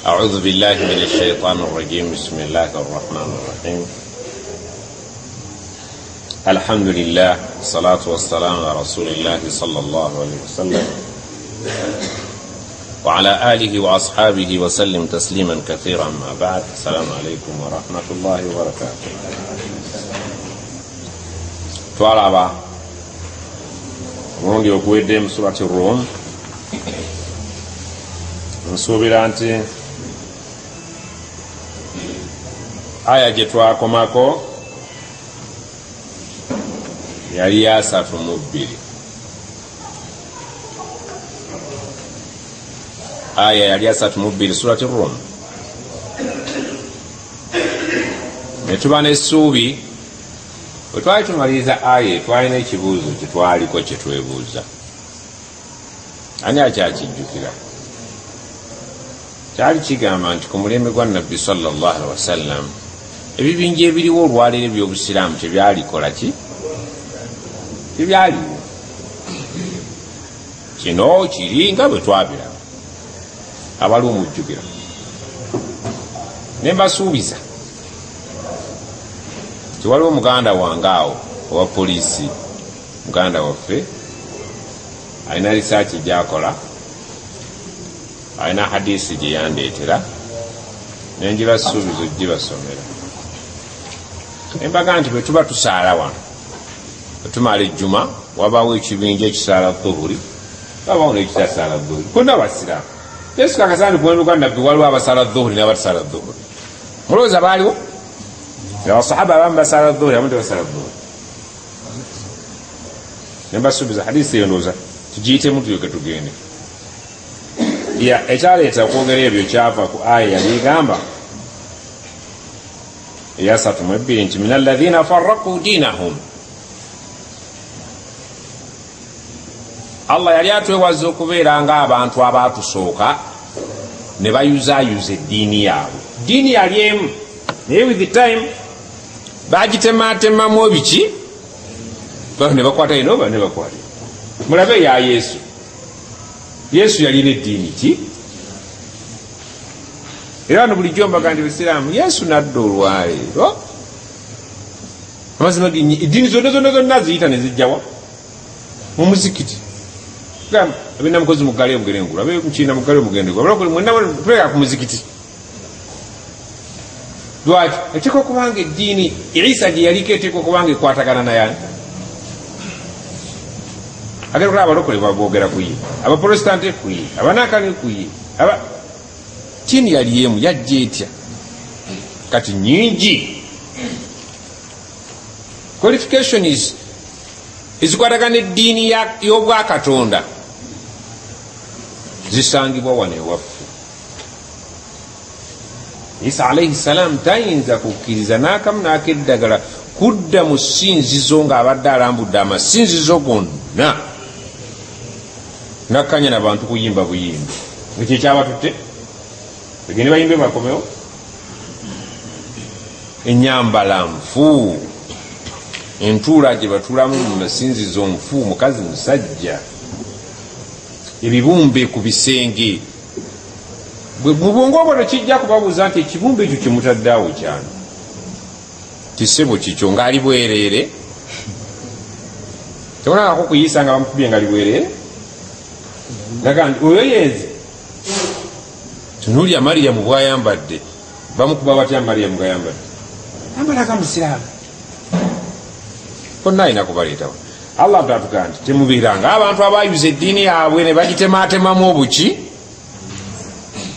أعوذ بالله من الشيطان الرجيم. بسم الله الرحمن الرحيم. الحمد لله والصلاة والسلام على رسول الله صلى الله عليه وسلم وعلى آله وأصحابه وسلم تسليما كثيرا. ما بعد. السلام عليكم ورحمة الله وبركاته. twalaba omulundi oguwedde mu surati Rum. Nsuubira nti aya gye twakomako yali ya 32. aya yali ya 32 surati Rum. Ne tuba n'essuubi bwe twali tumaliriza aya twalina ekibuuzo kye twaliko kye twebuuza. Ani akyakijjukira? Kyali kigamba nti ku mulembe gwa Nabbi sallallahu alaihi wasallam ebibinja ebiriwo olwaleero eby'obusiraamu tebyalikola ki? Tebyaliwo. Kino kiri nga bwe twabiraba. Abali omujjukira. Ne mbasuubiza nti waliwo muganda wange awo owa poliisi, muganda waffe alina risaaki gyakola, alina hadisi gye yandeetera nenjibasuubiza ogibasomera. Embaga nti bwe tuba tusaala wano, bwe tumala ejjuma wabaawo ekibinja ekisaala dhuhuri, wabaawo n'ekitasaala dhuhuri, konna basiraamu. Yesu kakasandi kuwembe gwa Nabbi waliwo abasaala dhuhuri n'abatasaala dhuhuri. Mulowooza baaliwo? Abasahaba abamu basaala dhuhuri, abamu tebasaala dhuhuri. Nembasuubiza hadisi eyo ndowooza tugiyitemu tulyoke tugende. Ekyaleeta okwogera ebyo kyava ku aya yali egamba eya 32 nti min alladhina farraqu dinahum. Allah yali atwewaza okubeera ng'abantu abaatusooka ne bayuzaayuza eddiini yaabwe. Diini yali emu naye with the time bagitemaatemamu biki ne bakwata ino ne bakwata. Mulabe ya Yesu. Yesu yalina eddiini ki? Era no bulijjo mbaga nti Abasiraamu Yesu nadda olwaleero amazima eddiini zonna ziyita ne zijjawa mu muzikiti. Gamba abina mukozi mugale omugere ngulu, abe mukiina mugale omugende ngulu, abalokole mwenna tuleka ku muzikiti. Lwaki? Eteekwa kubanga eddiini Isa gye yaliko eteekwa kubanga ekwatagana naye. Agera kulaba abalokole babogera ku ye, abaprotestante ku ye, abanakani ku ye, kini yali emu yajja etya kati nyingi. Qualification ezikwatagana eddiini y'obwakatonda zisangibwa wano ewaffe. Isa alayhi salam tayinza kukkiriza n'akamu n'akeddagala kudda mu ssinzizo ng'abadde alambudde amasinzizo gonna nakkanya n'abantu kuyimba buyimbi. Ekyo ekyabatutte bagende bayimbe bakomewo. Ennyambala nfu, entuula gye batuulamu mu masinzizo nfu, mukazi musajja, ebibumbe ku bisenge. Mu bwongo bwo tekijja kubabuuza nti ekibumbe ekyo kyemutadde awo kyano kisebo kikyo ng'ali bwereere. Tebonakako kuyisa nga bamukubye ng'ali bwereere. Naga nti oyo yenze tunuulya Mariyamu bw'ayambadde, bamukuba batya Mariyamu bw'ayambadde? Yambalaga Musiraamu. Konna alina kubaleetawo. Allah bw'atugaa nti temubeeranga abantu abaayuza eddiini yaabwe ne bagitemaatemamu obuki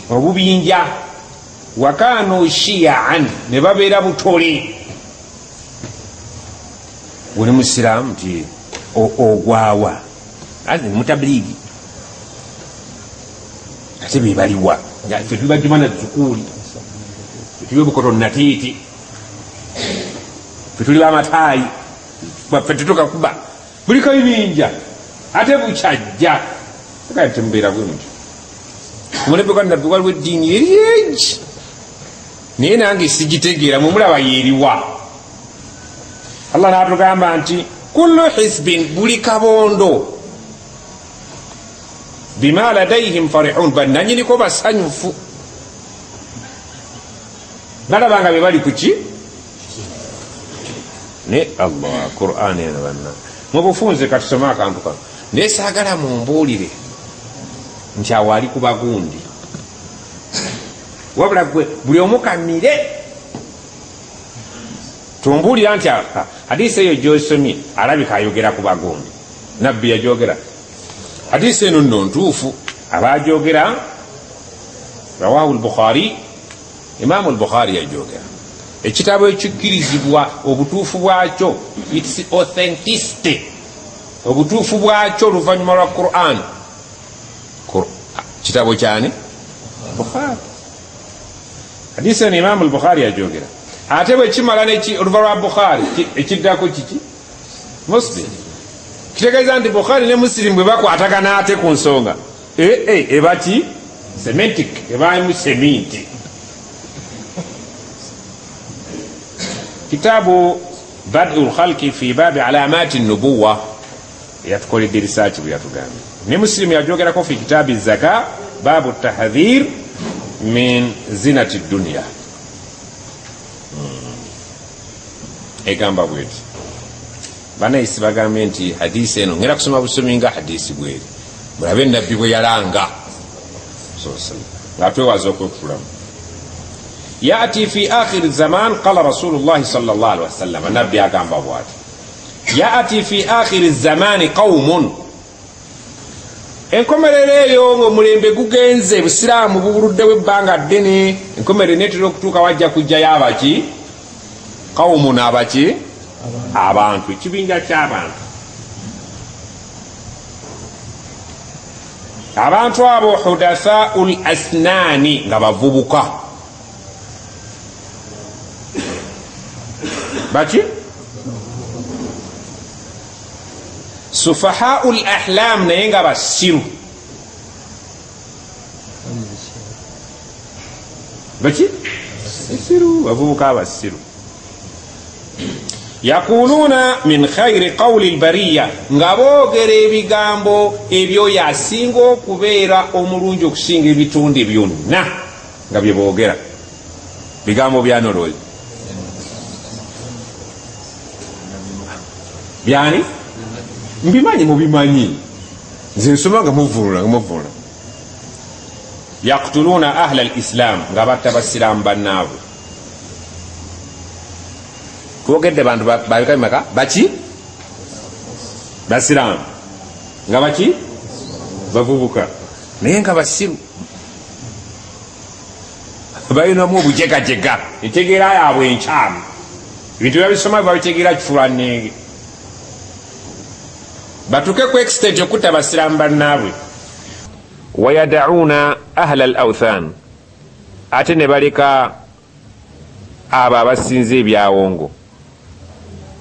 obubinja. Wakaanu shiyaan, ne babeera butole. Buli Musiraamu nti ogwawa ate mutablighi ate be baliwa ffe tuli bajumana zukuuli, ffe tuli bukoto natiiti, ffe tuli bamataayi, ffe tutuka kuba buli kabibinja ate bukyajja. Kale temubeera bwe muti. Omulembe gwa Nabbi waliwo eddiini eri egi naye nange sigitegeera, mumulaba yeeriwa. Allah n'atugamba nti kullu hizbin, buli kabondo, bima ladaihim farihun, bananyiniko basanyufu balabanga be bali kuki ne Allah Qur'an eno banna mubufunze katusoma akantu kano naye saagala mumbuulire nti awo ali ku bagundi wabula gwe buli omukamire tumbuulira nti hadisi eyo gyosomye alabika ayogera ku bagundi nabbi yajogera hadisi eno nno ntuufu abajogera rawahu al-Bukhari Imaamu al-Bukhari yajogera ekitabo ekikkirizibwa obutuufu bwakyo its authenticity obutuufu bwakyo oluvannyuma lwa Qur'an kitabo kyani Bukhari hadisi eno Imaamu al-Bukhari yajogera ate bwe kimala oluva lwa Bukhari ekiddako kiki Muslim kitegeeza nti Bukhari ne Muslim bwe bakwatagana ate ku nsonga ebaki semantic ebamu seminti kitabu Bad'ul Khalqi fi babi alamati nubuwa yatukoledde research bwe yatugambye ne Muslim yajogerako fi kitabi zaka babu tahdhir min zinati dunya egamba bweti banaisi bagambye nti hadisi eno ngera kusoma busomi nga hadisi bweri mulabe nabbi bwe yalanga nga twewaza okwekutulamu yati fi akhiri zaman qala rasulullahi sallallahu alaihi wasallam nabbi agamba bwati yati fi akhiri zamani qaumun enkomerero eyo ng'omulembe gugenze busiraamu bubuluddewo ebbanga ddene enkomerero netera okutuuka wajja kujjayo abaki qaumun abaki abantu ekibinja ky'abantu abantu abo hudathaul asnani nga bavubuka baki sufahaul ahlam naye nga basiru baki basiru bavubuka abasiru yakuluna min khayri qawli albariya nga boogera ebigambo ebyo yasinga okubeera omulungi okusinga ebitundu byonna nga bye boogera bigambo byanololi byani mbimanyi mubimanyi nze nsoma nga muvunula yaktuluna ahla alislam nga batta basiraamu bannaabwe twogedde bantu babika bimeka baki basiraamu nga baki bavubuka naye nga basiru balinamu obujegajega entegeera yaabwe enkyamu ebintu byabisoma babitegeera kifulanenge batuke ku extent okutta basiraamu bannaabwe wayadauna ahla al authan ate ne baleka abo abasinza ebyawongo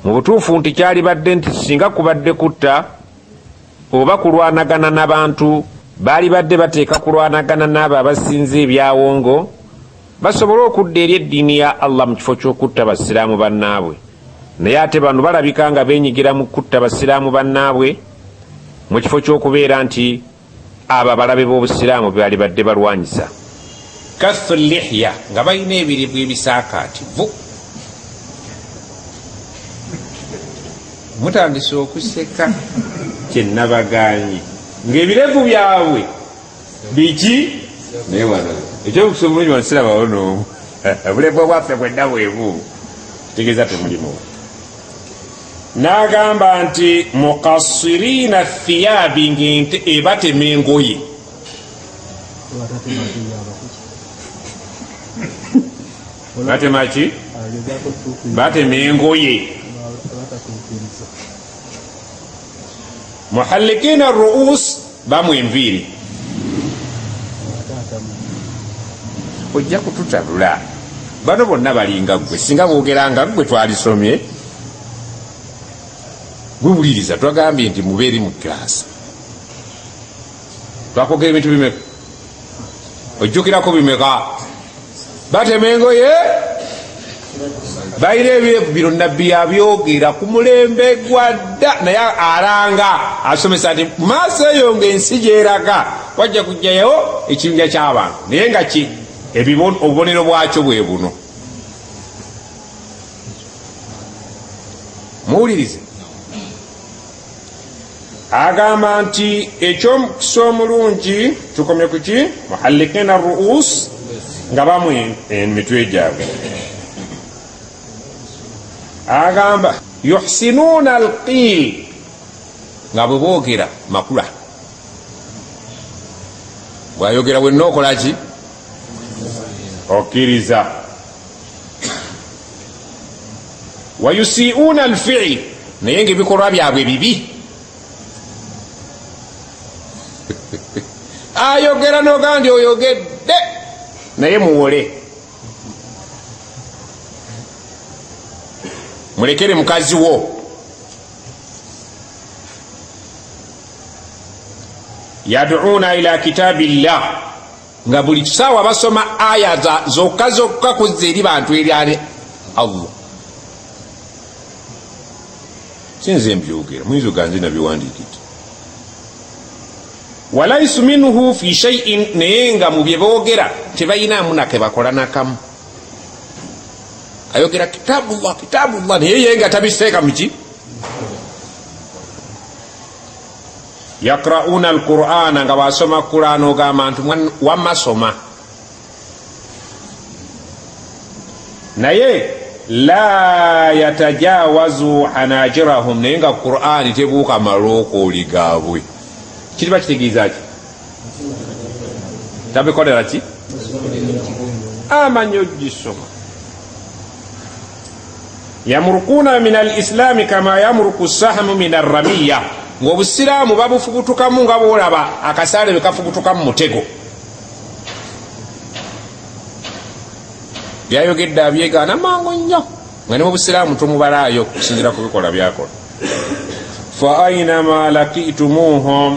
mu butuufu nti kyali badde nti singa kubadde kutta oba kulwanagana n'abantu baali badde bateeka kulwanagana n'abo abasinza ebyawongo basobole okudda eri eddiini ya Allah mu kifo ky'okutta basiraamu bannaabwe naye ate bano balabika nga beenyigira mu kutta basiraamu bannaabwe mu kifo ky'okubeera nti abo abalabe b'obusiraamu baali badde balwanyisa kathu lihya nga balina ebiribu ebisaakaativu mutandise okuseka kyenabaganye ng'ebirevu byabwe biki naye wano ekyokusoma omulungi wansirabawo n'omu obulevu bwaffe bwenna bwebu kitegeeza temulimu n'agamba nti mukassirina thiyabi ng'ente ebatema engoye batema ki batema engoye muhallikina ruus bamu enviiri ojja kututabula bano bonna balinga gwe singa boogeranga gwe twalisomye gwewuliriza twagambye nti mubeeri mu kilasi twakwogera ebintu bimeka ojjukirako bimeka batema engoye bayina ebirevu bino nabbi yabyogera ku mulembe gwa dda naye alanga asomesa nti maaso eyo ng'ensi gyeraga wajja kujjayo ekibinja ky'abantu naye nga ki obubonero bwakyo bwe buno muwulirize agamba nti ekyomukisa omulungi tukomye kuki muhallikina ruus nga bamu emitwe gyabwe agamba yuhsinuna alqil nga bwe boogera makula bwayogera bwenna okolaki okkiriza wayusiuna alfiil naye ngaebikolwa byabwe bibi ayogera noga ndi oyogedde naye muwole mulekere mukazi wo yaduuna ila kitabillah nga buli kisaawa basoma aya zokka zokka kuzza eri bantu eryane Allah sinze mbyogera muyinza oganze nabyewandiikidde walaisu minhu fi shay'in naye nga mu bye boogera tebayinaamu nake bakola nakamu ayogera kitabullah naye ye nga tabiseeka muki yakrauna alqur'ana nga basoma qur'an ogamba nti wamasoma naye la yatajawazu hanajirahum naye nga qur'an tebuuka malookooli gaabwe kiriba kitegeeza ki tabikolera ki amanyi ogisoma yamurukuna min alislami kama yamuruku sahmu min arramiya ng'obusiraamu babufubutukamu nga boolaba akasaale bekafubutuka mu mutego byayogedde abyegaana mangu nnyo nga ne mu busiraamu tomubalaayo okusinzira ku bikola byakola fa ainama lakitumuhum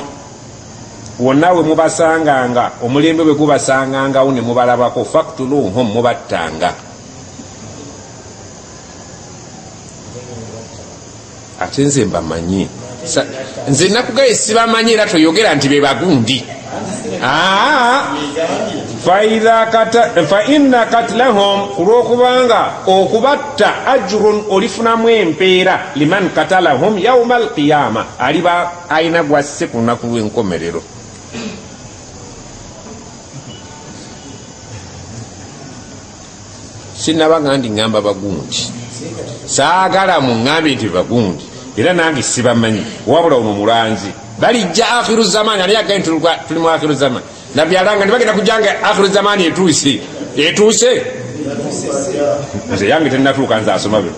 wonna we mubasanganga omulembe bwe gubasangangawo ne mubalabako faktuluhum mubattanga ate nze mbamanyi nze nakugaye sibamanyi era toyogera nti be bagundi fa inna katlahum kulwokubanga okubatta ajrun olifunamu empeera liman katalahum yauma alqiyama aliba ayina gwasse ku lunaku lw'enkomerero sinabanga ndi ngamba bagundi saagala muŋŋambe nti bagundi era nange sibamanyi wabula ono mulanzi balijja akhiru zamani ani agaye tuli mu akhiru zamani nabyalanga nibagenda kujanga akhiru zamani etuuse nze yange tenatuuka nze asoma bino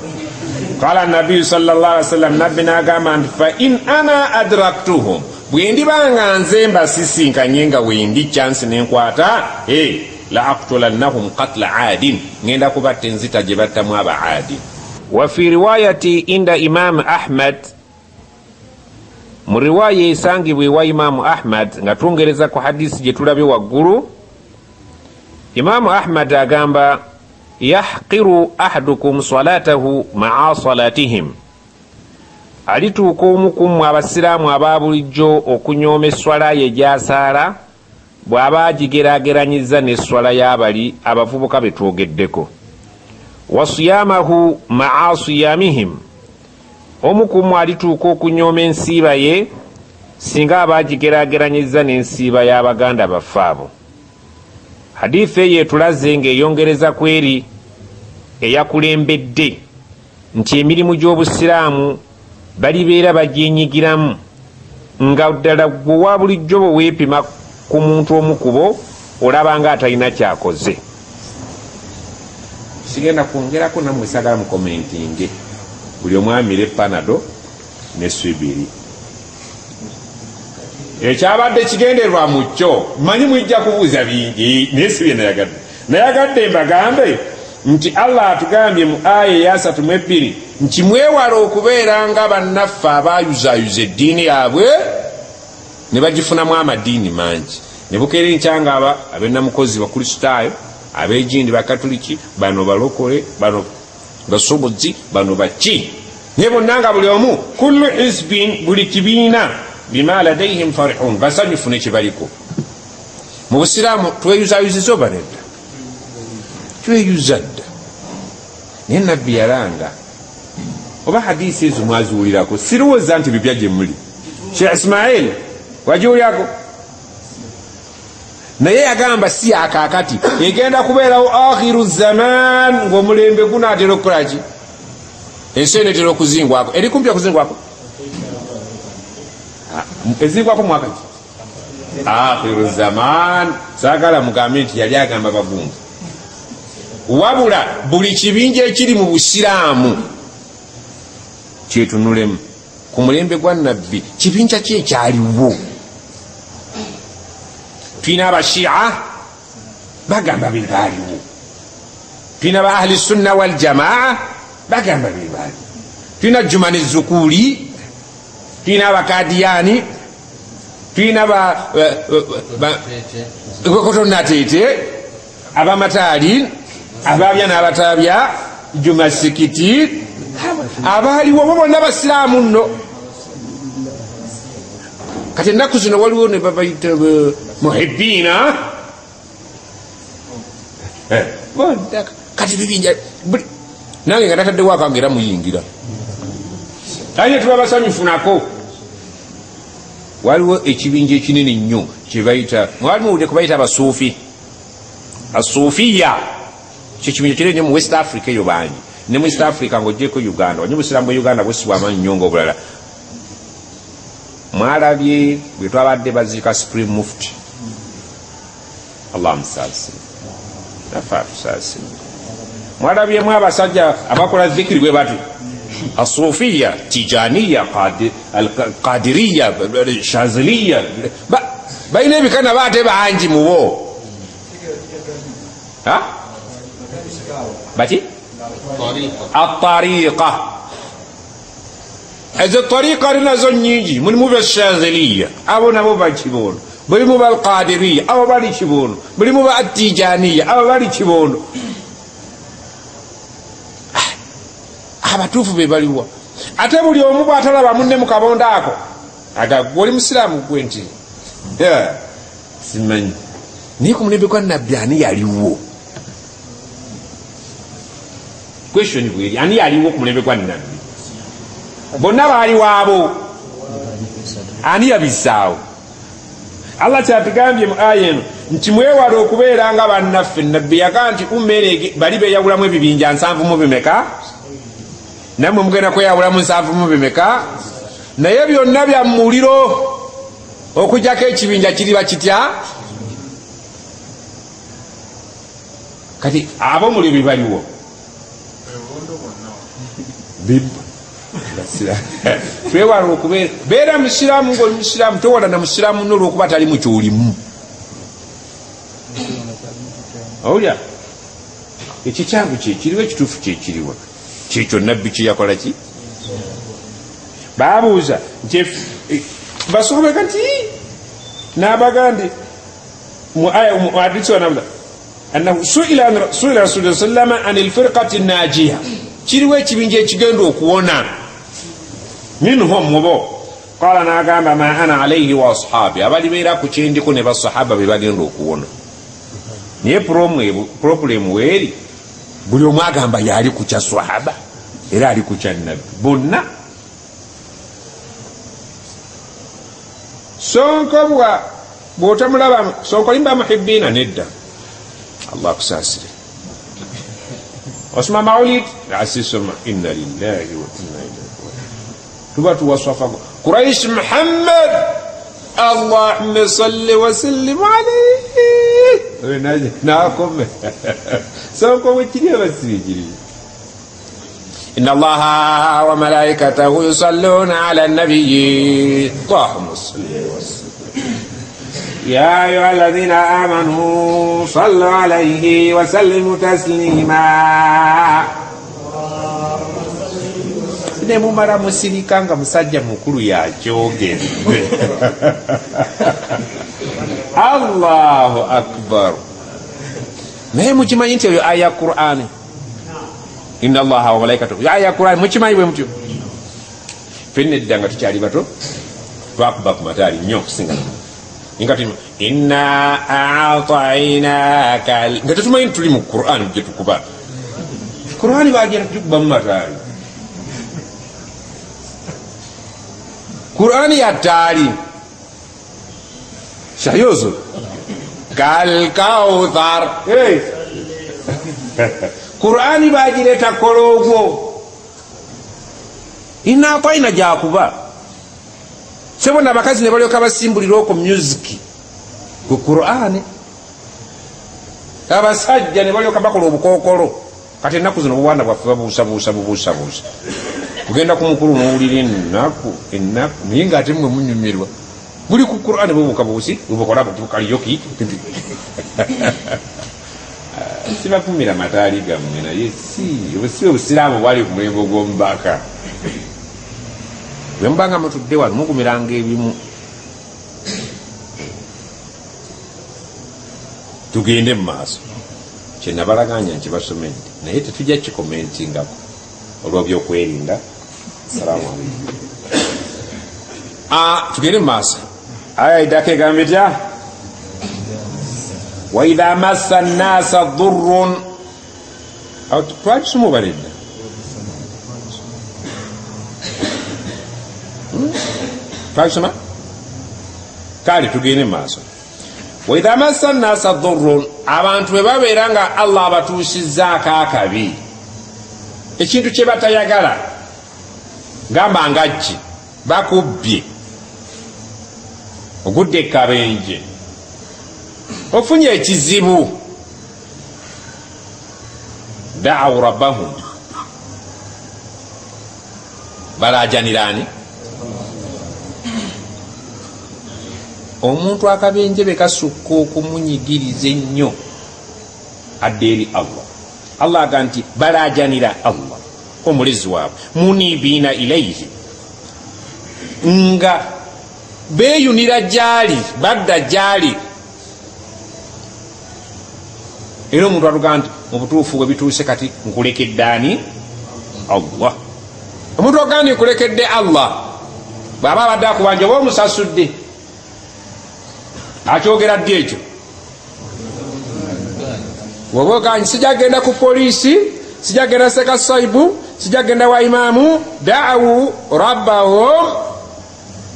qala nabiyu sallallahu alaihi wasallam nabbi n'agamba nti fa in ana adraktuhum bwe ndibanga nze mbasisinkanye nga wendi chansi nenkwata la aqtulannahum qatla aadin ngenda kubatta enzita gye battamu aba aadin وفي رواية عند إمام أحمد mu riwaya esangibwa ewa Imaamu Ahmad nga twongereza ku hadisi gye tulabye waggulu Imaamu Ahmad agamba yahqiru ahadukum salatahu maa salatihim alituuka omu ku mmwe abasiraamu aba bulijjo okunyooma esswala ye gy'asaala bw'aba agigeraageranyiza n'esswala y'abali abavubuka be twogeddeko wasiyamahu maa siyamihim omu ku mmwe alituuka okunyooma ensiiba ye singa aba agigeraageranyiza n'ensiiba y'abaganda baffe abo hadithi eyo etulaze ng'eyongereza ku eri eyakulembedde nti emirimu gy'obusiraamu balibeera bagyenyigiramu nga ddala gwe wa bulijjo bwe weepima ku muntu omu ku bo olaba nga atalina kyakoze sigenda kwongerako nammwe sagala mu komentinge buli omwamire panado ne swibiri ekyabadde kigenderwa mu kyo manyi mwijja kubuuza bingi naye si bye nayagadde mbagambe nti Allah atugambye mu aya eya 3:2 nti mwewala okubeera nga bannaffe abayuzaayuza eddiini yaabwe ne bagifunamu amadiini mangi ne bukeera enkyanga aba abennamukozi bakristaayo abejindi bakatuliki bano balokole bano basubuzi bano baki ne bonna nga buli omu kullu hizbin buli kibiina bima ladaihim farihun basanyufu ne kibaliko mu busiraamu tweyuzaayuziza oba nedda tweyuza dda naye nabbi yalanga oba hadisi ezo mwaziwulirako sirowooza nti bipya gye muli Sheikh Ismail wagiwulyako naye yagamba si akaakati egenda kubeerawo akhiru zaman ng'omulembe gunaatera okukolaki ensi enetera okuzingwako eri kumpi okuzingwako ezingwako mwaka ki akhiru zaman saagala mugambe nti yali agamba bagungu wabula buli kibinja ekiri mu busiraamu kyetunulemu ku mulembe gwa nabbi kibinja ki ekyaliwo tulina abashia bagamba bebaaliwo tulina ba ahli sunna wal jamaa bagamba bebaaliwo tulina jumani zukuli tulina abakadiyani tulina kotonatete abamataali ababya n'abatabya juma sikiti abaaliwo bo bonna basiraamu nno kati ennaku zino waliwo ne babayita muhibbina kati bibinja nange nga nataddewo akange era muyingira aye tuba basanyufu nako waliwo ekibinja ekinene nnyo kyebayita mwalimuwulire kubayita abasuufi asuufiya kyekibinja kinene mu west africa eyo bangi ne mu east africa ngaogyeko uganda wanye obusiramu bwe uganda bwesibwamanyi nnyo ngaobulala mwalabye bwe twabadde baziika supreme mufti allah musaasire nafe atusaasire mwalabyemu abasajja abakola dhikiri bwe bati asufiya tijaniya qadiriya shaziliya balina ebikana baate bangi mubo bati atariqa ezo tariqa linazo nyingi mulimu bashaziliya abo nabo bakibono mulimu balqadiriya abo bali kibono mulimu batijaniya abo bali kibono abatuufu be baliwa ate buli omu bw'atalaba munne mu kabonda ako aga gwoli musiraamu gwe nti simanyi naye ku mulembe gwa nabbi ani yaliwo question bweri ani yaliwo ku mulembe gwa nabbi bonna baaliwaabo ani yabisaawo allah kyatugambye mu aya eno nti mwewale okubeera nga bannaffe nabbi yagaa nti ummere bali beeyawulamu ebibinja 7 mu bimeka namwe mugenda kweyawulamu 7 mu bimeka naye byonna bya muliro okujjako ekibinja kiriba kitya kati abo mulio bibaliwo twewala okubeera beera musiraamu ngaoli musiraamu towala na musiraamu nolwokuba tali mukyolimu owulya ekikyangu kyekiriwo ekituufu kyekiriwa kyekyo nabbi kyeyakola ki babuuza nti basobeka nti nabagande muadisiwanabula annahu suila rasuli sallama an alfirqati najiya kiriwo ekibinja ekigenda okuwona minhum mubo qala nagamba ma ana alaihi wa ashabi abali beera ku kyendiko ne basahaba be bagenda okuwona naye problemu weeri buli omu agamba yali ku kya sahaba era ali ku kya nabbi bonna sonko bw'otamulaba sonko limba muhibbina nedda allah kusaasire osoma maulid asisoma inna lillahi wa inna ilaihi tuba tuwaswafa quraish muhammad allahumma salli wa sallim alayhi nakome sonko wekiriyo basirikiri inna allaha wa malaikatahu yusalluna ala nabiyyi allahumma salli wa sallim يا أيها الذين آمنوا صلوا عليه وسلموا تسليما nemumala musirika nga musajja mukulu yakyogedde allahu akbar naye mukimanyi nti eyo aya qur'ani inna allaha wa malaikatahu aya qur'ani mukimanyi bwe mutyo fenna edda nga tukyali bato twakuba ku mataali nnyo okusinga ingati inna a'tainaka nga tetumanyi tuli mu qur'ani gye tukuba qur'ani bagenda tukuba mu mataali Qur'ani yatali shayozo kal kauthar Qur'ani bajireta kologwo ina paina jakuba sebona bakazi ne balyoka basimbulira ko music ku Qur'ani abasajja ne balyoka bakola obukokolo kati ennaku zino obwana bwaffe babuusabuusa kugenda ku mukulu n'owulira ennaku naye ng'ate mmwe munyumirwa buli ku Qur'ani bubukabuusi bubukola bukaliyoki sibavumira mataali gammwe naye si obusiraamu bwali ku mulembe gw'omubaka bwe mubanga mutudde wano mugumiranga ebimu tugende mu maaso kyenabalaganya nkibasomedde naye tetujja kikomentingako olw'ebyokwerinda. Salaamu alaykum. Tugende mu maaso. Aya idako egamba etya? Wa idha massa nnasa dhurrun. Twakisoma obaledda? Twakisoma? Kale tugende mu maaso. Wa idha massa nnasa dhurrun, abantu bwe babeera nga Allah abatuusizzaako akabi, ekintu kye batayagala, gamba ngajji bakubbye, ogudde ekabenje, ofunye ekizibu, da'awu rabbahum, balaajaniraani omuntu akabenje be kasukka okumunyigiriza ennyo adde eri Allah. Allah aga nti balaajanira Allah omulezi waabwe, munibiina ilayhi, nga beeyunira gyali, badda gyali. Era omuntu atugaa nti mu butuufu bwe bituuse kati nkulekedde ani? Allah. Omuntu ogandi nkulekedde Allah bw'aba abadde akubanja oba omusasudde, akyogera ddi ekyo? Woba oganye sijja genda ku poliisi, sijja genda seka saibu, sijja genda wa imaamu, da'awu rabbahum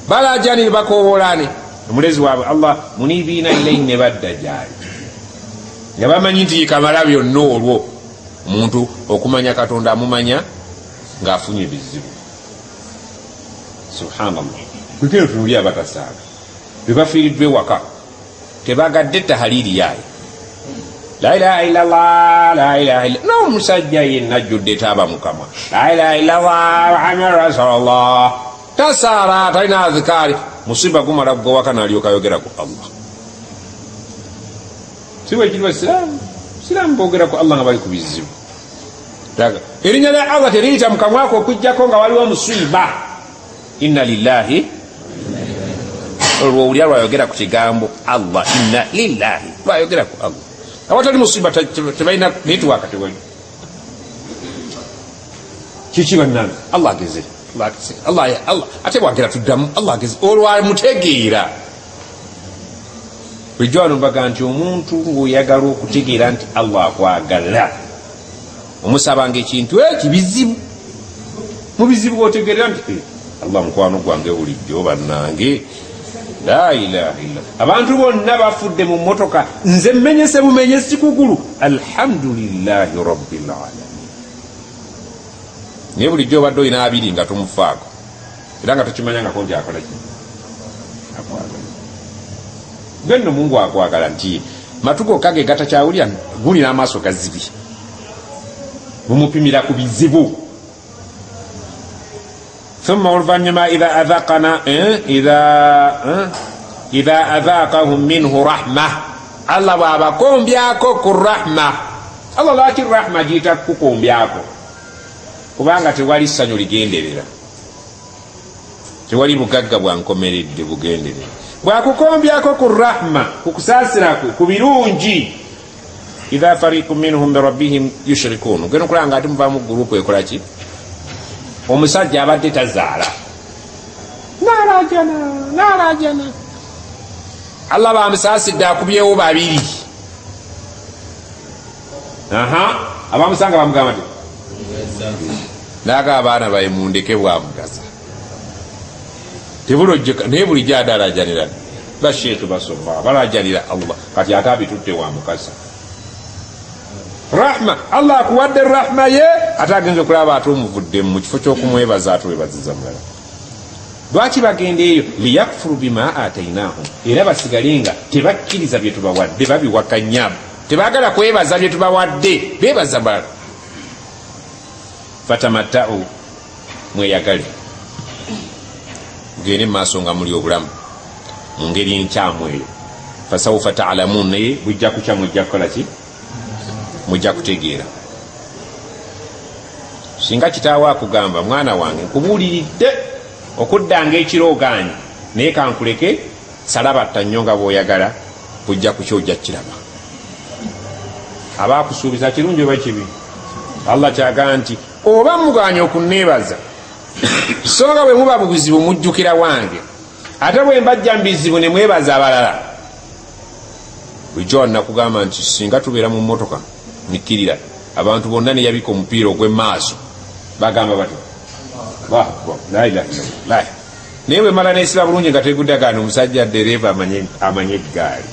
balaajanira bakowoolane omulezi waabwe Allah, munibiina ilayhi, ne badda gyali. nga bamanyi nti kamala byonna olwo omuntu okumanya Katonda amumanya ng'afunye ebizibu. Subhanallah. Kukino tunuli abatasaaga bebafiiriddwa ewaka tebagadde tahaliri yaayo, la ilaha illallah, la ilaha illallah. N'omusajja yenna ajjudde taaba mukama, la ilaha illallah muhammadu rasulullah, tasaala talina azikaari, musiba gumala gugowaka n'alyoka ayogera ku Allah. Siwe ekiriwa siraamu boogera ku Allah nga bali ku bizibu. Erinnya lya Allah teriyita mu kamwako okujjako nga waliwo musiba. Inna lillahi, olwo owulira lwayogera ku kigambo Allah, inna lillahi, lwayogera ku Allah. Awatali musiba tebalina netwaka, tewali. Kiki bannange? Allah ageze, Allah ate bwagera tuddamu Allah ageze, olwamutegeera. Bulijjo wano mbaga nti omuntu ng'oyagala okutegeera nti Allah akwagala, omusabanga ekintu ekibizibu, mu bizibu bw'otegeera nti Allah mukwano gwange bulijjo bannange, la ilaha illa. Abantu bonna bafudde mu mmotoka, nze mmenyese bumenyesi kugulu, alhamdulillahi rabbil alamin. Naye bulijjo obadde olina abiri nga tumufaako era nga tokimanyangako nti akola ki, akwagala. Gwenno Mungu akwagala nti matugo kage gatakyawulya, gulina amaaso gazibi, bumupimira ku bizibu. ثم oluvannyuma idha adhaqahum minhu rahma, Allah bw'abakombyako ku rahma. Allah lwaki rahma giyita kukombyako? Kubanga tewali ssanyu ligenderera, tewali bugagga bwankomeredde bugenderera. Bwakukombyako ku rahma, ku kusaasira kwe, ku birungi. Idha fariqun minhum birabbihim yushrikun, geno kulanga ati muvaamu gurupu ekola ki? Omusajja abadde tazaala naalajana, Allah bamusaasidde akubyewo babiri. Abamusanga bamugamba ti naga abaana baye mundeke bwamugaza. tebulojjeka naye bulijjo adalajanira basheekhe basoma balajanira Allah kati ate abitutte wa mukasa rahma Allah akuwadde rahma ye ate agenza okulaba ate omuvuddemu mu kifo ky'okumwebaza ate webaziza mulala lwaki bagenda eyo liyakfuru bima atainahum era basigale nga tebakkiriza bye tubawadde babiwakanya tebagala kwebaza bye tubawadde bebaza balala fatamattau mweyagale mugende mu maaso nga muli obulamu mu ngeri enkyamu eyo fasawfa taalamun naye bujja kukya mujja kukola ki mujja kutegeera singa kitaawo akugamba mwana wange nkubuuliridde okuddanga ekiroogaanyi naye kankuleke salabatta nnyo nga bw'oyagala bujja ku kyojja kiraba abaakusuubiza kirungi oba kibi Allah kyagamba nti oba muganye okunneebaza so nga bwe muba mu bizibu mujjukira wange ate bwe mbajja mu bizibu ne mwebaza abalala bulijjo nakugamba nti singa tubeera mu mmotoka nikkirira abantu bonna ne yabika omupiira ogw'emmaaso bagamba bati naye bwe mala neesiba bulungi nga teguddagana omusajja dereeva amanye eggaali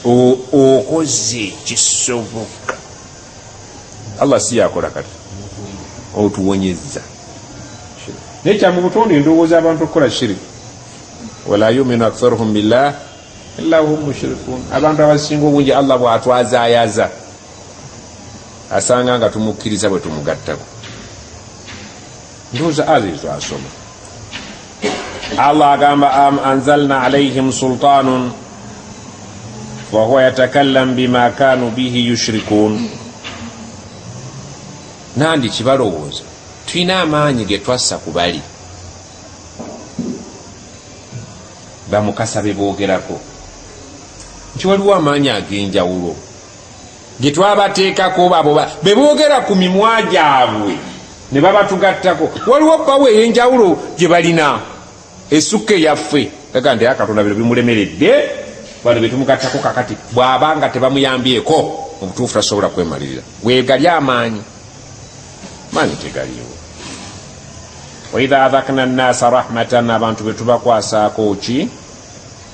okoze kisoboka Allah si yakola kati otuwonyezza naye kya mu butonde ndowooza abantu okukola shiriki wala yuminu aktharuhum billah illa hum mushrikun abantu abasinga obungi Allah bw'atwazaayaza asanga nga tumukkiriza bwe tumugattako ndowooza azizo asoma Allah agamba am anzalna alayhim sultanun fahuwa yatakallam bima kanu bihi yushrikun nandi kibalowooza tulina amaanyi ge twassa ku bali bamukasa be boogerako nti waliwo amaanyi ag'enjawulo ge twabateekako babo be boogera ku mimwa gyabwe ne babatugattako waliwo bawe ey'enjawulo gye balina esukka eyaffe aga nti akatonda bino bimulemeredde bano be tumugattako kakati bw'abanga tebamuyambyeko mu butuufu tasobola kwemalirira weegali amaanyi maanyi tegaliwo waidha adhakna nnasa rahmatan abantu betubakwasaako ki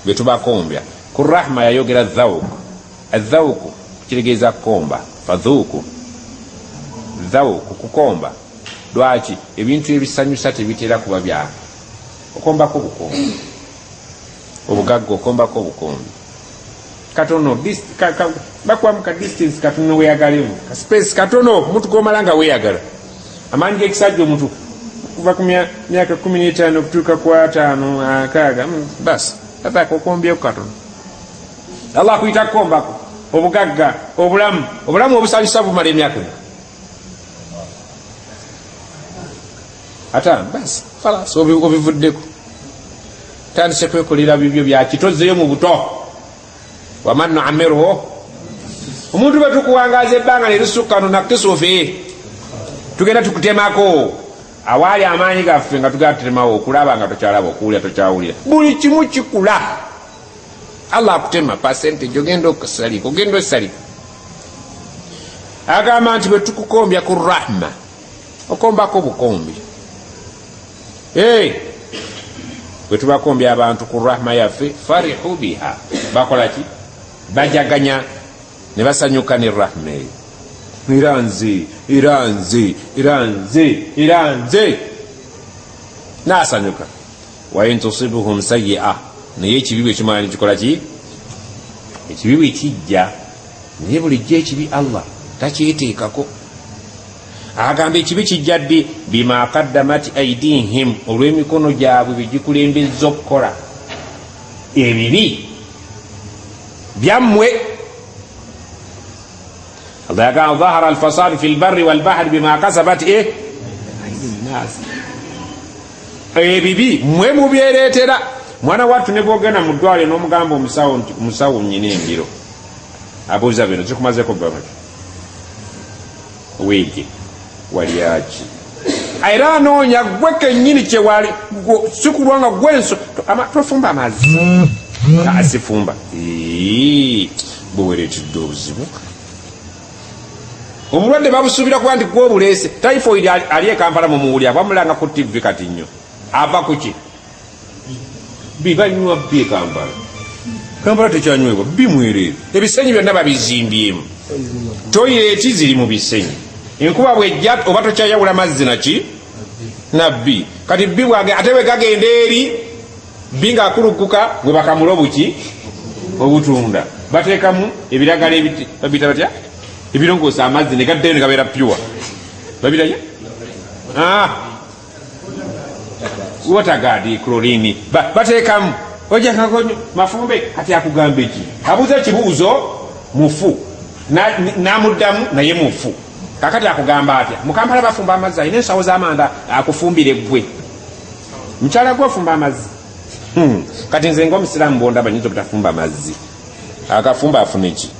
betubakombya ku rahma yayogera dhawuku adhawuku kitegeeza kukomba fadhuuku dhawuku kukomba lwaki ebintu ebisanyusa tebitera kuba bya okombako bukombi obugagga okombako obukombi katono bakwamu ka distance katono weyagalemu ka space katono omuntu gomala nga weyagala amaanyi g'ekisajja omuntu kuva ku myaka 15 okutuuka ku 5 6 basi ataako okombyeko katono Allah akuyita kukombako obugagga obulamu obusanyusa bumala emyaka atano basi falas obivuddeko tandise kwekolera bibyo byakitozeyo mu buto waman nu'ammiruhu omuntu bwe tukuwangaza ebbanga nerisukka nunakisufi tugenda tukutemako awaali amaanyi gaffe nga tugenda tutemawo okulaba nga tokyalaba okuwulira tokyawulira buli kimu kikula Allah akutema percentage ogenda okusalika ogenda osalika agamba nti bwe tukukombya ku rahma okombako bukombi bwe tubakombya abantu ku rahma yaffe farihu biha bakola ki bajaganya ne basanyuka ne rahma eyo iranze nasanyuka wain tusibuhum sayyi'a naye ekibi bwe kimala nikikola ki ekibi bwe kijja naye bulijjo ekibi Allah takyeteekako agamba ekibi kijja ddi bima qaddamat aidihim olw'emikono gyabwe begikulembezza okukola ebibi byammwe Allah yagamba dhahara alfasadu fi lbarri walbahri bima kasabat ebibi mwe mubyereetera mwana wattu ne bwogenda mu ddwale n'omugamba omusawo nnyina embiro abuuza bino zikumazeko bamaki weege walyaki era anoonya gwe kennyini kyewali sikulwanga gwenso tofumba amazzi asifumba bwewereetedde obuzibu obulwadde babusuubira kuba nti gwobuleese typhoid ali e Kampala mumuwulya bamulanga ku TV kati nnyo ava kuki bibanywa bye Kampala tekyanywebwa bimwerere ebisenyi byonna babizimbyemu toyireti ziri mu bisenyi enkuba bwejja oba tokyayawula mazzi naki nabbi kati bbi bwage ate bwe gagenda eri bbi ng'akulukuka bwe bakamula obuki obutunda bateekamu ebiragala babita batya ebirongoosa amazzi ne gaddayo ne gabeera pyuwa babiraya watagadi klorini bateekamu ojakangonyo mafumbe kati akugamba eki abuuza ekibuuzo mufu namuddamu naye mufu kakati akugamba atya mukampala bafumba amazzi alina ensawo z'amanda akufumbire gwe mukyala gwe ofumba amazzi kati nze ngaomusiraamu bondaba nyinza obutafumba amazzi akafumba afuna eki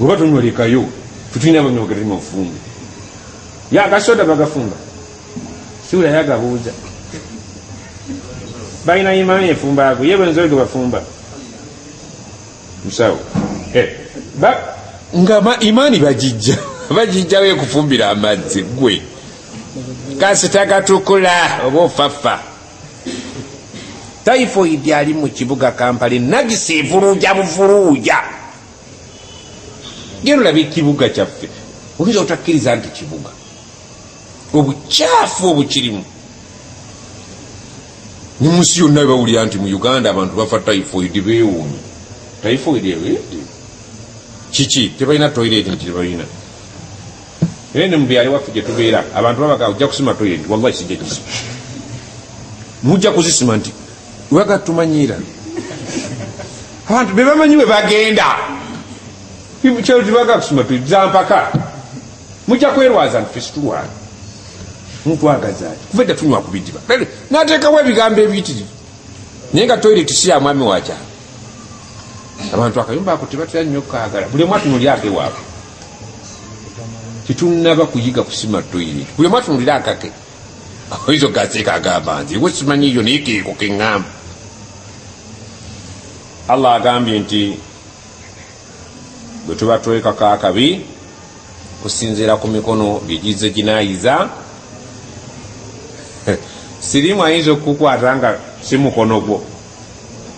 oba tonyolekayo tutulina banyogeremu ofumbe yagasoda bagafumba siwula yagabuuza balina imaani efumba ago ye bwenzoge bafumba musawo nga imaani bagijjawo ekufumbira amazzi gwe kasita gatukula oba ofaffa typhoid ali mu kibuga Kampala nagisi evuluuja buvuluuja genda olabe ekibuga kyaffe oyinza otakkiriza nti kibuga obukyafu obukirimu ne munsi yonna bawulira nti mu Uganda abantu bafa typhoid beewuunye typhoid ewedde kiki tebalina toilet nti tebalina era ne mu byalo waffe gye tubeera abantu babaga ojja kusima toilet wallahi sijja kisima mujja kuzisima nti wagatumanyira abantu bebamanyi we bagenda kyalo tibaga kusima toilet zampaka mujja kwerwaza nti fesitulwana muntu agazaaki kuva edda tunywa ku bidiba nateekawo ebigambo ebiyitirivu naye nga toilet si ya mwami wakyalo abantu akayumba ako tebatera nnyo kaagala buli omu atunulira ake waabwe tetunaba kuyiga kusima toilet buli omu atunulira akake oyinza ogaseeka agamba nti we simanyi yo naye keeko keŋŋamba Allah agambye nti bwe tuba twekako akabi kusinziira ku mikono gyegize ginaayiza sirimu ayinza okukukwata nga si mukono gwo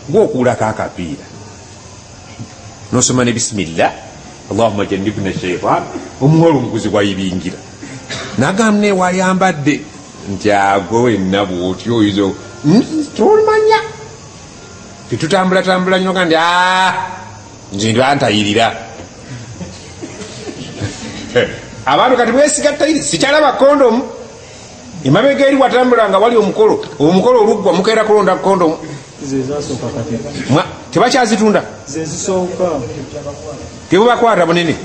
gwokuulako akapiira nosoma ne bisimillah allahumma jannibna shaitan omuwala omuguzi bwayibingira nagamba newayambadde nti ago wenna bwoti oyinza tolumanya tetutambulatambula nyo gandi nze ndibantayirira abantu kati bwesiga tayiri sikyalaba kondomu emabega eri watambula nga wali omukolo oluggwa mukeera kulonda kondomu tebakyazitunda tebubakwata bunene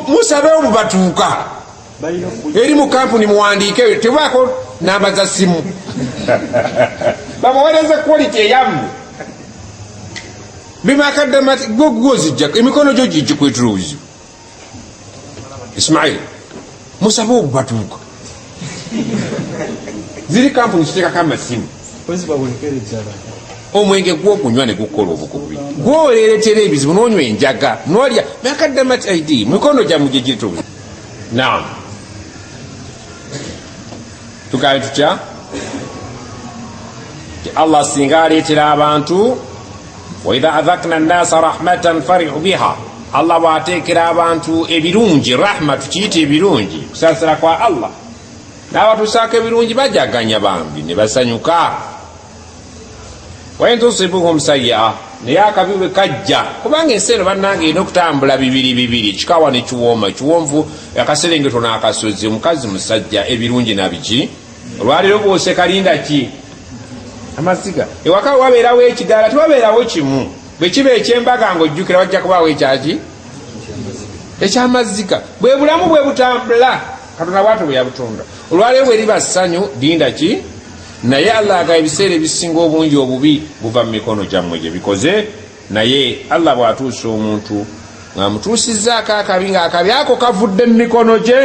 musabewo bubatuuka eri mu kampuni muwandiike tebako namba za simu bamuwereze quality eyammwe bimakaddamati gwozijja emikono gyo gigikwetera obuzibu Ismail musabewo bubatuuka ziri kampuni kiteekako amasimu omwenge gwokunywa ne gukola obukubi gwoleretera ebizibu nonywa enjaga nolya makaddamati id mikono gyammwe gye gireta obuzibu naam tugaye tutya Allah singa aleetera abantu waidha adhakna nnasa rahmatan farihu biha Allah bwateekera abantu ebirungi rahma tukiyita ebirungi kusaasira kwa Allah n'abatuusaako ebirungi bajaganya bambi ne basanyuka wain tusibuhum sayyi'a naye akabi bwe kajja kubanga ensi eno bannange erina okutambula bibiri kikawa ne kiwooma kiwonvu akaserengeto n'akasozi omukazi musajja ebirungi nabiki olwaliro bwose kalinda ki amaziga ewaka wabeerawo ekidaala tewabeerawo kimu bwe kiba ekyembaga ng'ojjukira wajja kubaawo ekyaki ekyamaziga bwe bulamu bwe butambula katonda bwatyo bwe yabutonda olwaliro bwe liba ssanyu linda ki naye Allah aga ebiseera ebisinga obungi obubi buva mu mikono gyammwe gye bikoze naye Allah bw'atuusa omuntu ng'amutuusizzaako akabi ng'akabi ako kavudde mu mikono gye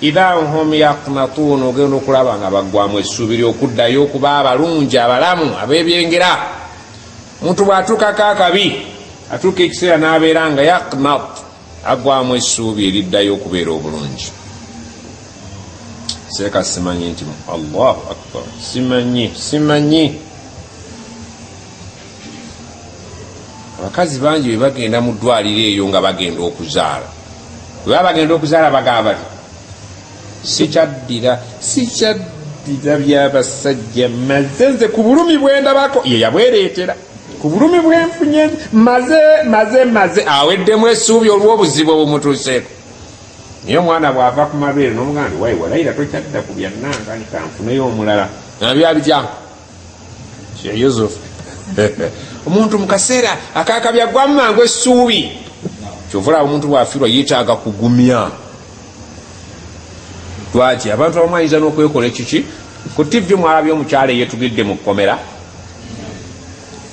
idha hum yaqnatun ogenda okulaba nga baggwamu essuubi ly'okuddayo okuba abalungi abalamu abeebyengera omuntu bw'atuukako akabi atuuka ekiseera n'abeera nga yaqnat aggwamu essuubi eriddayo okubeera obulungi seeka simanyi nti Allahu akbar simanyi abakazi bangi bwe bagenda mu ddwaliro eyo nga bagenda okuzaala bwe baba bagenda okuzaala bagamba bati sikyaddira byabasajja maze nze ku bulumi bwendabako ye yabwereetera ku bulumi bwenfunye maze aweddemu essuubi olw'obuzibu obumutuuseeko niye omwana bw'ava ku mabeere n'omuganda wayi walayira tokyadda ku byannanga nikanfuneyo omulala nabyabijja Yusufu omuntu mu kaseera akakabya gwamu mangu essuubi kyovula omuntu bw'afiirwa yeetaaga kugumya lwaki abantu abamu ayinza n'okwekola ekiki ku tivi mwalabye omukyala yeetugidde mu kkomera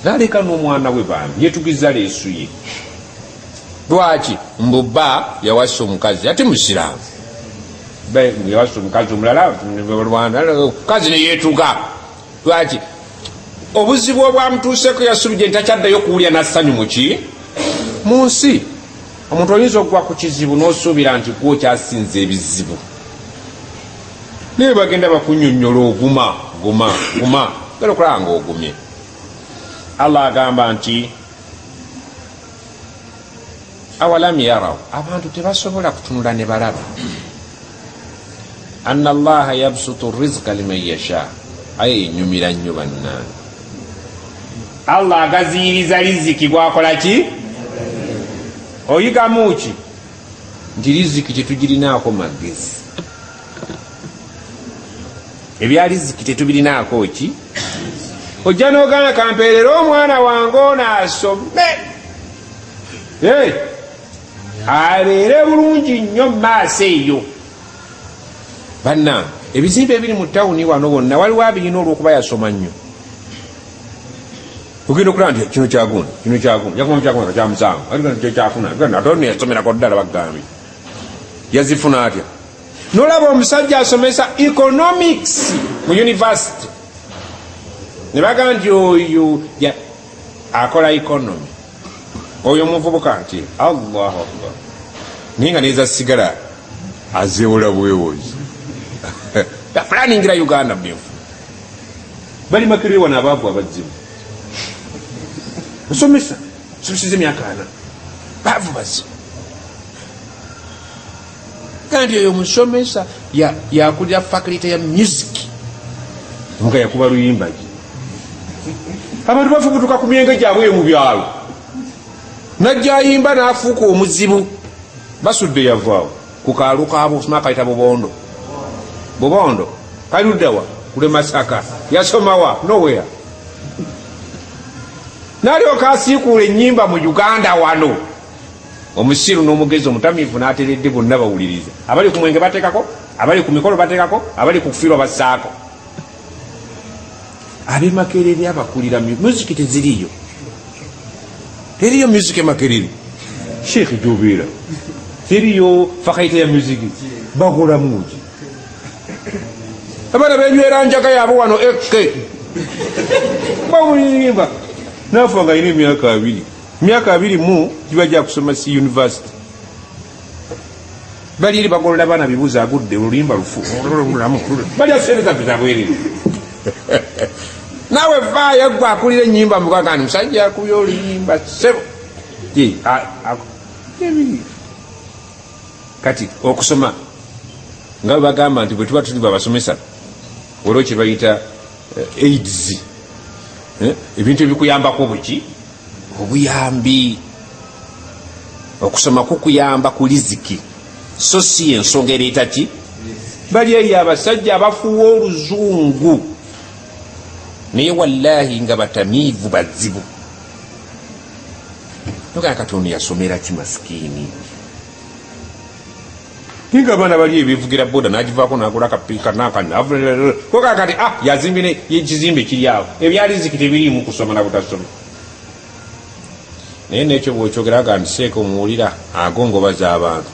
naleka n'omwana we bambi yeetugiza leesu ye lwaki mbubba yawasa omukazi ate musiraamu yawasa omukazi omulala mukazi neyeetuga lwaki obuzibu obwamutuuseko yasubije ntakyaddayo kuwulya nassanyu muki mu nsi omuntu oyinza okugwa ku kizibu n'osuubira nti kuwo kyasinza ebizibu naye bagenda bakunyonnyola oguma gala okulaba nga ogumye Allah agamba nti awalam yaraw abantu tebasobola kutunula ne balaba anna allaha yabsutu rizqa liman yasha aye nyumira nnyo bannange Allah agaziyiriza riziki gwakola ki oyigamu ki nti riziki tetugirinaako magezi ebya riziki tetubirinaako ki ojja n'ogana kampeerera omwana wange ono asome abeere bulungi nnyo mu maaso eyo banna ebizimbe ebiri mu tawuni wano bonna waliwo abirina olw'okuba yasoma nnyo ogenda okulaba nti kino kyagundi yakoma kyamusango kyafuna atoni yasomerako ddala bagambye yazifuna atya nolaba omusajja asomesa economics mu university ne bagamba nti oyo akola economy oyo muvubuka nti Allahu akbar naye nga neza sigala azewola bwewozi yafulaningira Uganda byenfu bali Makerere wana abaavu abazibu somesiza emyaka 4 baavu bazibu kandi oyo musomesa yakulira faculty ya music nga yakuba luyimba ki abantu bafubutuka ku myenge gyabwe mu byalo najja ayimba n'afuuka omuzibu basudde yavaawo ku kaalu kaabo osoma akayita bubondo kaluddawa kule Masaka yasomawa nowhere nalyoka asiikuula ennyimba mu Uganda wano omusiru n'omugezi omutamiivu n'ateredde bonna bawuliriza abali ku mwenge bateekako abali ku mikolo bateekako abali ku kufiirwa bassaako ab'e Makerere abakulira music teziriyo teriyo music e Makerere Sheikh Jobera teriyo fakulty ya music bakola muki abana benywera njaga yabo wano eke bawuliriza nafa nga ine myaka 2 mu gibajja kusoma si university bali eri bagolola bana bibuza agudde olulimba lufu bali asereza bizabwere nawe vaya gwa akulira ennyimba mukagani musajja akubya oluyimba sebo kati okusoma nga bagamba nti bwe tuba tuli babasomesa olwo kye bayita AIDS ebintu ebikuyambako buki obuyambi okusoma kukuyamba ku riziki so si ensonga ereeta ki bali eyo abasajja abafuwa oluzungu naye wallahi nga batamiivu bazibu nogana Katonda yasomera ki masikini ninga abaana bali ebivugira boda nagivaako nakola kapika nakoka kati yazimbire ekizimbe kiri awo ebyariziki tebirimu kusoma na butasoma naye nekyo bwekyogeraga nti seeka omuwulira agongobaza abantu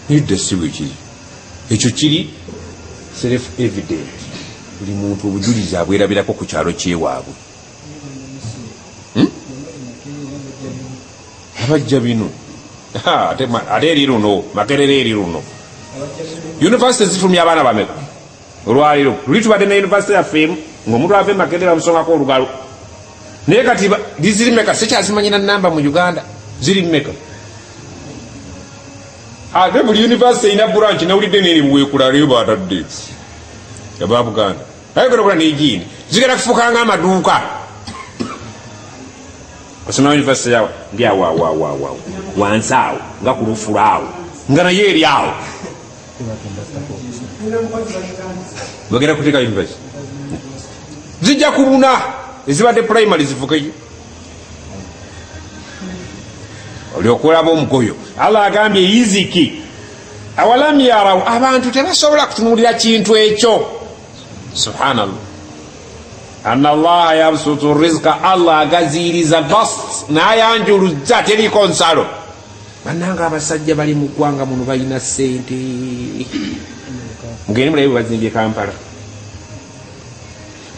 nidde si bwe kiri ekyo kiri self evident buli muntu obujulizi abwerabirako ku kyalo kyewaabwe abajja bino ate eri luno Makerere eri luno university zifulumya abaana bameka olwaliro luli tubadde ne yunivasite yaffeemu ng'omuntu ava Makerere bamusongako olugalo naye kati ziri mmeka sikyazimanyina namba mu Uganda ziri mmeka ate buli yunivasite erina branch nawulidde neeribuweekula leero batadde aba Buganda ayogera n'egiini zigenda kufuukanga amaduuka osoma yunivasite yawe ndi awo wansi awo nga ku lufula awo nga naye eri awo bagenda kuteeka yunivasite zijja kubuna ezibadde primary zivugeyo olyokulaba omugoyo Allah agambye yiziki awalam yaraw abantu tebasobola kutunuulira kintu ekyo subhanallah anna allaha yabsutu rizqa Allah agaziiriza bast nayanjuluzza teriko nsalo bannanga abasajja bali mu ggwanga muno balina ssente mugende mulabe bazimbye Kampala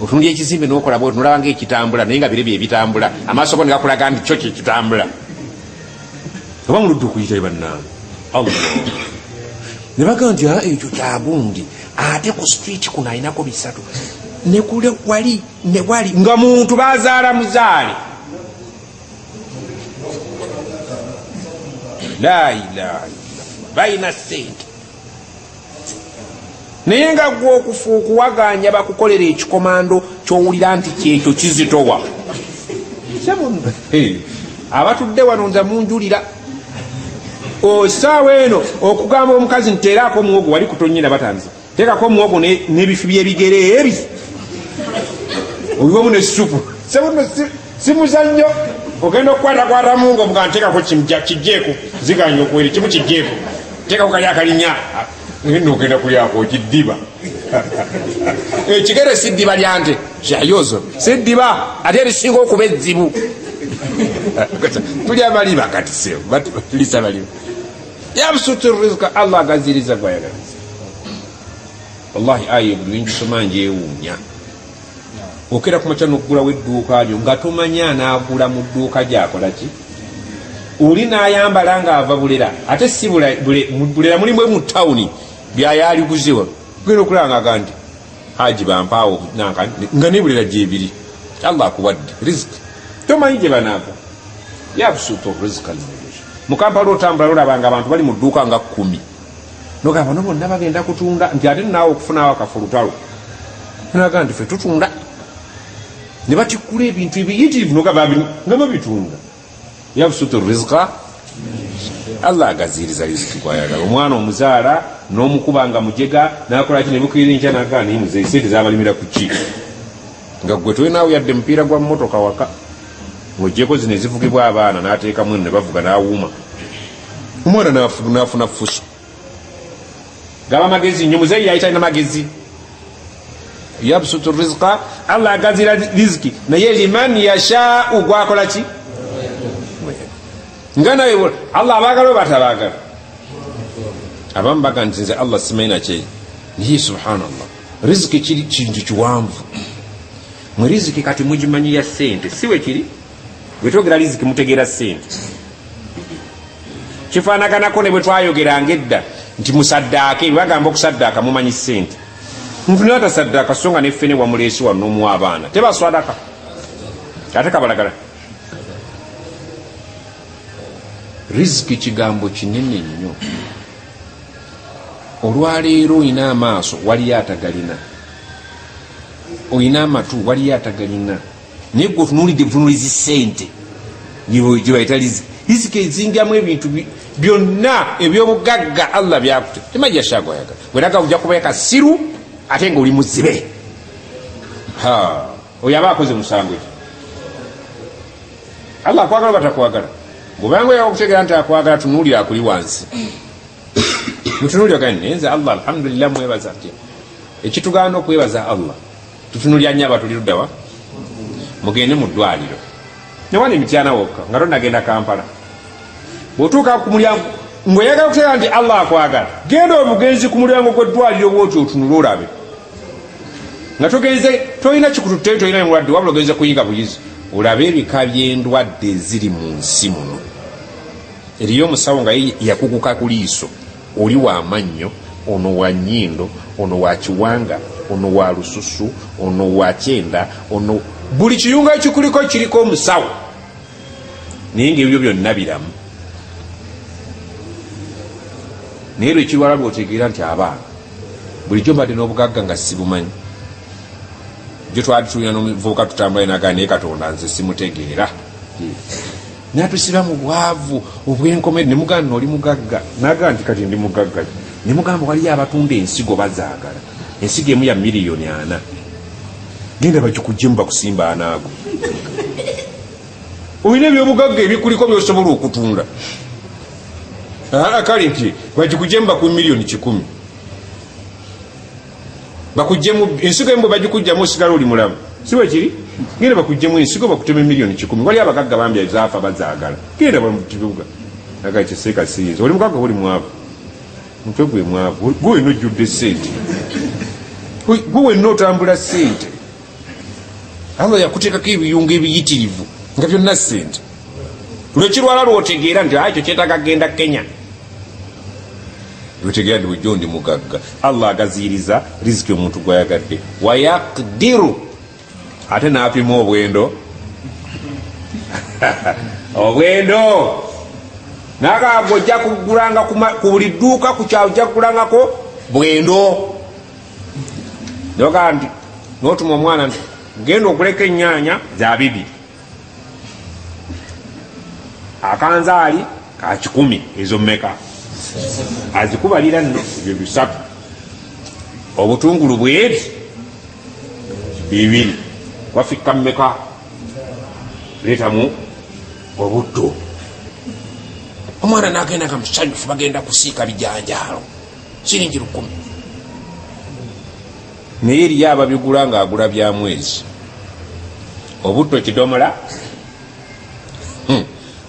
otunulya ekizimbe nokola bwe tunulaba ng'ekitambula naye nga bire bye bitambula amaaso go ne gakulaga nti kyo kyekitambula oba muludde okuyitayo bannanga Allah ne baga nti ekyo kyagundi ate ku street kuno alinako bisatu ne kule wali ne wali nga muntu bazaala muzaale la ilaha illallah balina ssente naye nga gwe okuwaganya bakukolera ekikomando kyowulira nti kyekyo kizitowa abatudde wano nza munjulira osaawa eno okugamba omukazi nteeraako muwogo wali kutonyina batanzi teekako muwogo n'ebifi byebigere ebi obiwamu nesupu sebuno si muzannyo ogenda okukwatakwata mungo muga nteekako kijjeeko ziganya okweri kimu kijjeeko teekako kali akalinya nogenda kulyako kiddiba ekigere siddiba lyante kyayozo siddiba ate erisinga okuba ezzibu tuli abaliba kati tulisa abaliba yabsutu rizqa Allah agaziriza gwayagaliza wallahi aya bulungi soma njewuunya okera kumaca nokugulawo edduuka lyo nga tomanya anaagula mu dduuka gyakola ki oli n'ayambala ng'ava bulera ate si bulera mulimu mu tawuni byayaliguziwa genda okulanga nti haji bampaawo nga ne bulera gyebiri Allah akuwadde riziki tomanyi gye banaava yabsutu rizqa mu Kampala otambula lolabanga abantu bali mu dduuka nga 10 nogamba bano bonna bagenda kutunda nti ate naawe okufunawo akafulutalo naga nti fe tutunda ne batikkula ebintu ebiyitirivu nogamba nga babitunda yabsutu rizqa Allah agaziriza riziki gwayagala omwana omuzaala n'omukubanga mujega nakola ki ne bukirira enkya naga naye muzeeyi sente zabalimira ku ki nga gwe tolinaawo yadde mupiira gwa mmotoka waka ng'ogyeko zino ezivugibwa abaana n'ateekamu eno ne bavuga n'awuuma omwana n'afuna fuso gaba magezi nnyo muzeeyi yali talina magezi yabsutu rizqa Allah agazira riziki naye liman yashaa'u gwakola ki nga nawe Allah abaagala oba tabaagala abamu baga nti nze Allah simanyi nakyeyi naye subhanallah riziki kiri kintu kiwanvu mwe riziki kati mugimanyi ya ssente siwe kiri bwe twogera riziki mutegeera ssente kifaanaganako ne bwe twayogeranga edda nti musaddaaka ebagamba okusaddaaka mumanyi ssente muntu naye atasaddaaka so nga neffene wamuleesi wano n'omuwa abaana tebaswadaka ate kabalagala riziki kigambo kinene nnyo olwaleero olina amaaso waliyo atagalina olina amatu waliyo atagalina naye gwe otunuulidde butunuulizi ssente gye bayita riziki ezingamu ebintu byonna ebyobugagga Allah byakute temajja shagwayagala weraga ojja kubayo kasiru ate nga oli muzibe oyo aba akoze musango ekyo Allah akwagala batakwagala bwobanga oyaga okutegeera nti akwagala tunuulira akuli wansi mutunuulira gani naye nze Allah alhamdulillah mwebaza atya ekitugaana okwebaza Allah tutunulya nnyo abatuliruddawa mugende mu ddwaliro newana emityana wokka nga tonagenda Kampala bw'otuuka ku mulyango ng'oyagala okutegeera nti Allah akwagala genda obugenzi ku mulyango gw'eddwaliro bwoti otunula olabe nga togenze tolina kikututte tolina mulwadde wabula ogenze kuyinga buyizi olabe ebika by'endwadde eziri mu nsi muno eriyo omusawo nga yakuguka ku liiso oli w'amannyo ono wa Nnyindo, ono wa Kiwanga, ono wa Lususu, ono wa Kyenda, ono buli kiyunga ekikuliko kiriko omusawo naye ngaebyo byonna biramu. Naye lwe kiwala lwotegeera nti abaana bulijjo mbadde n'obugagga nga sibumanyi jo twali tulina n'omuvubuka tutambula nagaa naye Katonda nze simutegeera natusiba mu bwavu obwenkomere nemugamba noli mugagga nagaa nti kati ndi mugagga nemugamba waliyo abatunda ensigo bazaagala ensigo emu ya miliyoni 4 genda bakikuggyemu bakusimba anaago olina ebyobugagga ebikuliko byosobola okutunda kale nti bagikuggyemu baku miliyoni 100 bakuggyemu ensigo emu bagikugjamu osigala oli mulamu siwe kiri genda bakuggyemu ensigo bakuteme miliyoni 10 wali abagagga bambya zaafa bazaagala genda bamukibuga nagaa kiseeka siyinza oli mugagga oli mwavu mutwe gwe mwavu gwe wenna ojjudde sente gwe wenna otambula sente Allah yakuteekako ebiyunga ebiyitirivu nga byonna sente lwekirwala lwotegeera nti ekyo kyetaaga genda Kenya lwetegeera nti bujjo ndi mugagga. Allah agaziiriza riziki omuntu gwayagadde wayakdiru ate naapima obwendo obwendo nagamba ojja kugulanga ku buli dduuka ku kyalo ojja kugulangako bwendo nogaa nti notuma omwana nti genda okuleka ennyaanya za 2 akanzaali ka 10 ezo mmeka azikubalira nno ebyo 3 obutungulu bweri 2 wafika mmeka leetamu obuddo omwana nagenda nga musanyufu bagenda kusiika bijanjaalo siringi 10 naye eriyo ababigula ng'agula bya mwezi obutto kidomola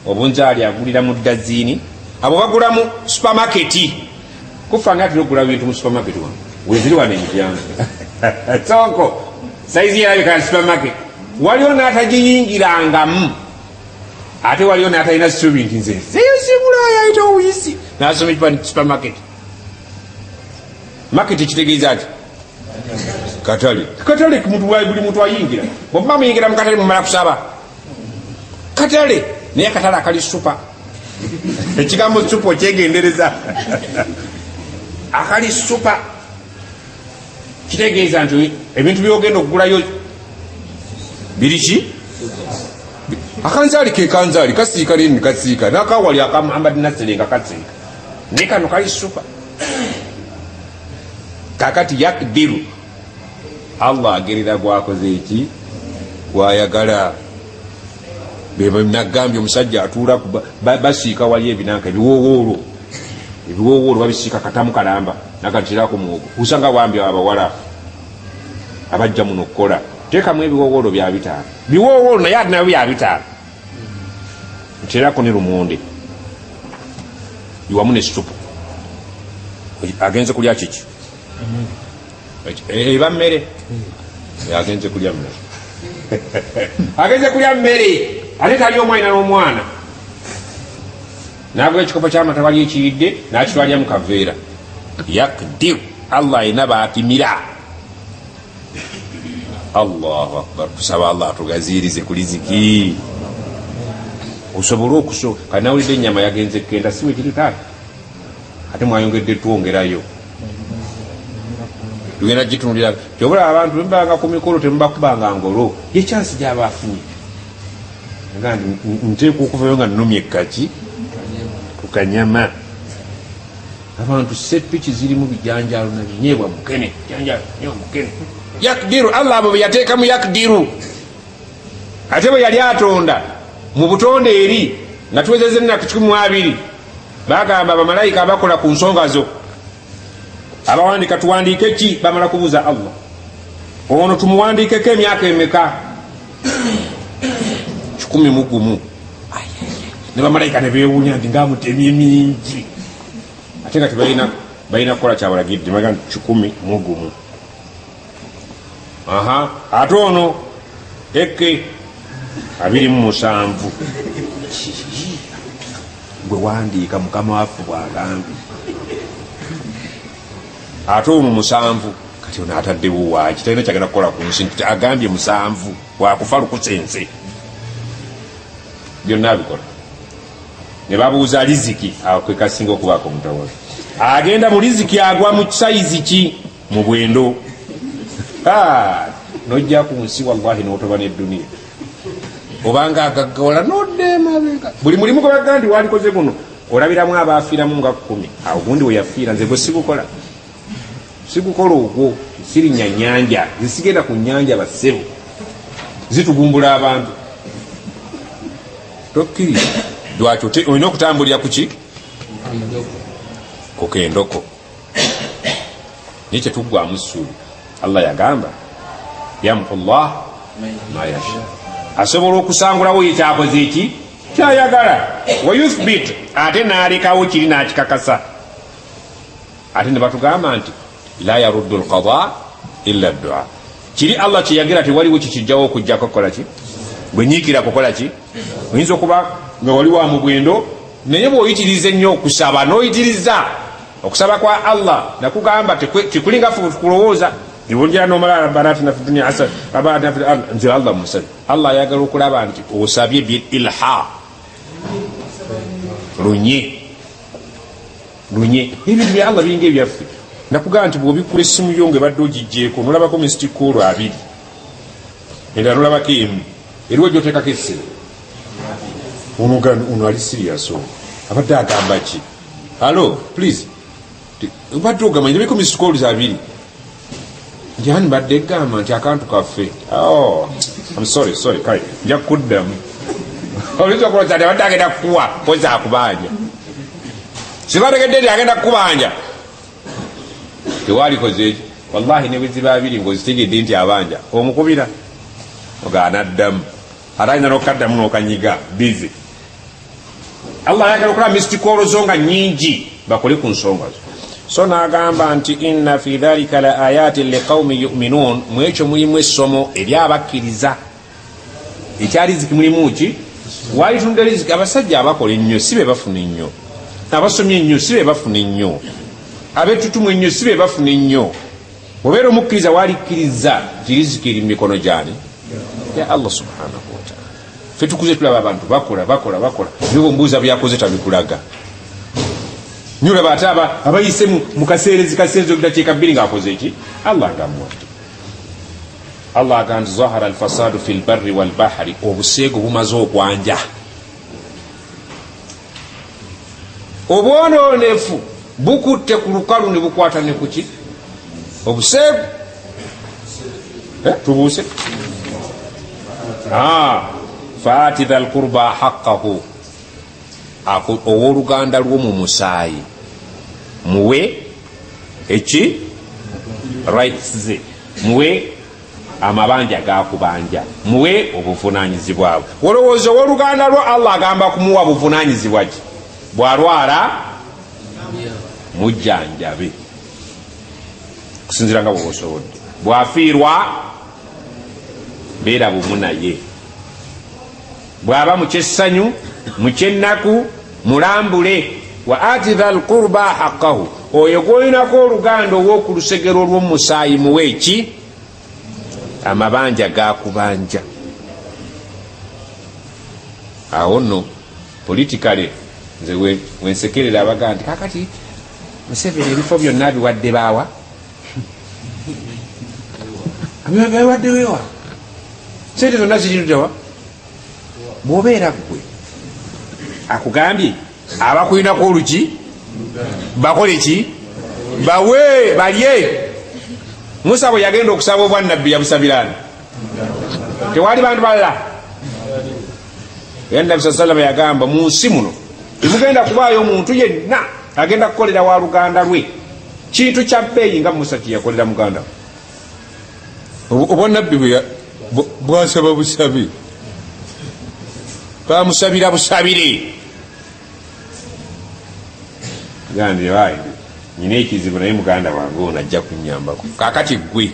obunzaali agulira mu dazini abo bagula mu supermarketi kufa nga tulogula bintu mu supermarket wano weziri wano emiryango soko saizi yalabika supermarket waliyo n'atagiyingirangamu ate waliyo n'atalina ssubi nti nze siyosibulayo ayita obuyisi n'asoma ekipa supermarket market kitegeeza ati katale buli muntu ayingira bwoba muyingira mu katale mumala kusaba katale naye akatale akali supa ekigambo supa okyegendereza akali supa kitegeeza nti ebintu byogenda okugulayo biriki akanzaali kekanzaali kasiika lini kasiika nakawali akambadde naserenga kasiika naye kano kali supa kakati yakdiru Allah agerera gwakoze eki gwayagala nagambye omusajja atuula basiika wali ebinanka ebiwowoolo babisiika katamu kalamba nagatirako muwogo usanga wambya abawala abajja muno okukola teekamu ebiwowoolo bya 5 biwowoolo naye ati nabyo bya 5 nterako ne lumonde iwamu ne supu agenze kulya kiki eba mmere agenze kulya mmere agenze kulya mmere ate tali omwalina n'omwana nagula ekikopo ky'amata wali ekiyidde nakitwalya mu kaveera yakdiru Allah ayina baapimira. Allahu akbar. Tusaba Allah atugaziirize ku riziki osobole okuso kanawulidde ennyama yagenze kenda siwe kiri taata ate mwayongedde twongerayo tugenda gitunulira kyobula abantu bembanga ku mikolo tembakubanga ngolo yekyansi gyaba afunye nga nteeka okuvayo nga nnumye ekkaki ku kanyama abantu sepiki zirimu bijanjalo nabinyeebwa mukene janjalo nyewa mukene yakdiru Allah abo yateekamu yakdiru ate bwe yali atonda mu butonde eri nga tuwezeze ennaku 12 bagamba bamalayika abakola ku nsonga zo abawandika tuwandiike ki bamala kubuuza Allah ono tumuwandiikeko emyaka emeka 11 ne bamalayika ne beewuunya nti ngaamutemye mingi ate nga tebalina kukola kyabalagidde baga 11 aha ate ono eke 27 gwe wandiika mukama waffe bwagambye ate ono 7 kati ono ataddewo waaki talina kyagenda kukola ku nsi nti agambye 7 wakufa lukusense byonna bikola ne babuuza liziki awo kwe kasinga okubaako omutawala agenda mu liziki agwa mu saizi ki mu bwendo nojja ku nsi wallahi n'otoba n'edduniya obanga agaggawola nodde mabega buli mulimu gwe bagamba nti wandikoze guno olabiramu abaafiiramu nga 10 awo gundi we yafiira nze gwe sigukola ogwo sirinya nyanja zisigenda ku nyanja bassebo zitugumbula abantu tokkiriza lwaki olina okutambulira kuki kukendoko niye kyetuggwamu ssuubi allah yagamba yamhu llah ma yasha asobola okusangulawo ye kyakoze eki kyayagala wayuthbit ate nalekawo kiri nakikakasa ate ne batugamba nti la yaruddu lqada illa ddua kiri allah kyeyagira tewaliwo kikijjawo okujjako kukolaki bwenyiikira kukolaki oyinza okuba nga wali wa mu bwendo naye bw'oyitiriza ennyo okusaba n'oyitiriza okusaba kwa allah nakugamba tekulinga kulowooza iwonjera nomala banatina fi dunia asad abana fi ard nzi allah musabi allah ayagala okulaba nti osabye bil ilha lunye ebintu bya allah biringa ebyaffe nakugamba nti bw'obikkula essimu yo ng'ebadde ogijjeeko nolabako misitikoolo 2 era nolabako emu eriwo gyoteekako essere ono ali sirias abadde agamba ki allo please obadde ogamanya nebiko misitikoolo 2 jani badde gamba nti akantu kaffe I'm sorry kale nja kuddamu oliza okuloza nti abadde agenda kukuwa poza akubanja sibategedde nti agenda kukubanja tewalikoze eki wallahi nebiziba 2 ngaozitegedde nti abanja omukubira oganaddamu ate alina nokukaddamu nokanyiga bizi allah ayagala okulaba misitikoolo zo nga nyingi bakole ku nsonga zo so nagamba nti inna fi dhalika la ayatin liqaumin yuminun mwekyo mulimu essomo eri abakkiriza ekyariziki mulimu ki walitunda riziki abasajja abakola ennyo si be bafuna ennyo abasomye ennyo si be bafuna ennyo abetutumu ennyo si be bafuna ennyo obeera omukkiriza walikkiriza nti riziki eri mu mikono gyani ya allah subhanahu wataala fe tukuze tulaba abantu bakola nibo mbuuza byakoze tabikulaga nyulaba ate abayise mu kaseerezi kaseerezi okudakiika 2 ngaakoze eki allah agamwa allah agamba nti zahara alfasadu fi lbarri walbahari obuseego bumaze okwanja obwononefu bukutte ku lukalu ne bukwata ne kuki obuseego tubuuse faati dha lqurba haqqahu owooluganda lw'omu musaayi muwe eki rights ze muwe amabanja gakubanja muwe obuvunanyizibwa bwe olowooza owooluganda lwo allah agamba kumuwa buvunanyizibwa ki bwalwala mujjanjabe kusinzira nga bwobaosobodde bwafiirwa beera bumu naye bw'aba mukyessanyu mukyennaku mulambule wa ati dha lqurba haqqahu oyo gwolinako oluganda ow'oku lusegero olw'omusaayi muwe eki amabanja gakubanja awo nno politikale nze wensekerera abagaa nti kakati Museveni ebifo byonna abiwadde baawa abiwaddewewa sente zonna ziritutewa bwobeera gwe akugambye abakulinako oluki bakole ki bawe balye Musa bwe yagenda okusaba obwannabbi yabusabirana tewali bantu balala era nabbi salama yagamba mu nsi muno temugenda kubaayo omuntu yenna agenda kukolera wa luganda lwe kintu kya bbeeyi nga Musa kyeyakolera muganda obwannabbi bwasaba busabi bamusabira busabire gandi wayi nyina ekizibu naye muganda wange ono ajja kunyambako kakati gwe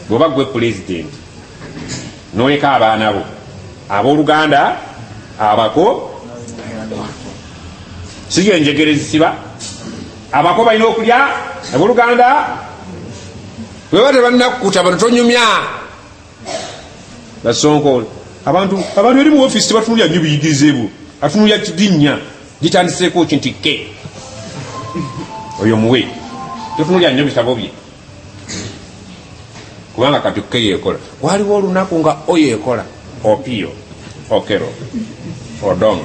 bwoba gwe pulezidenti noleka abaana bo abooluganda abako siyo enjegere zisiba abako balina okulya abooluganda bwe bate bannakukuta bano tonyumya basonkole abantu eri mu ofisi tebatunulya nnyo biyigirize bwo atunulya kidinya gitandiseeko ki nti ke oyo muwe totunulya nnyo bitabo bye kubanga kati ke yeekola waliwo olunaku nga oyeekola Opio Okero Odong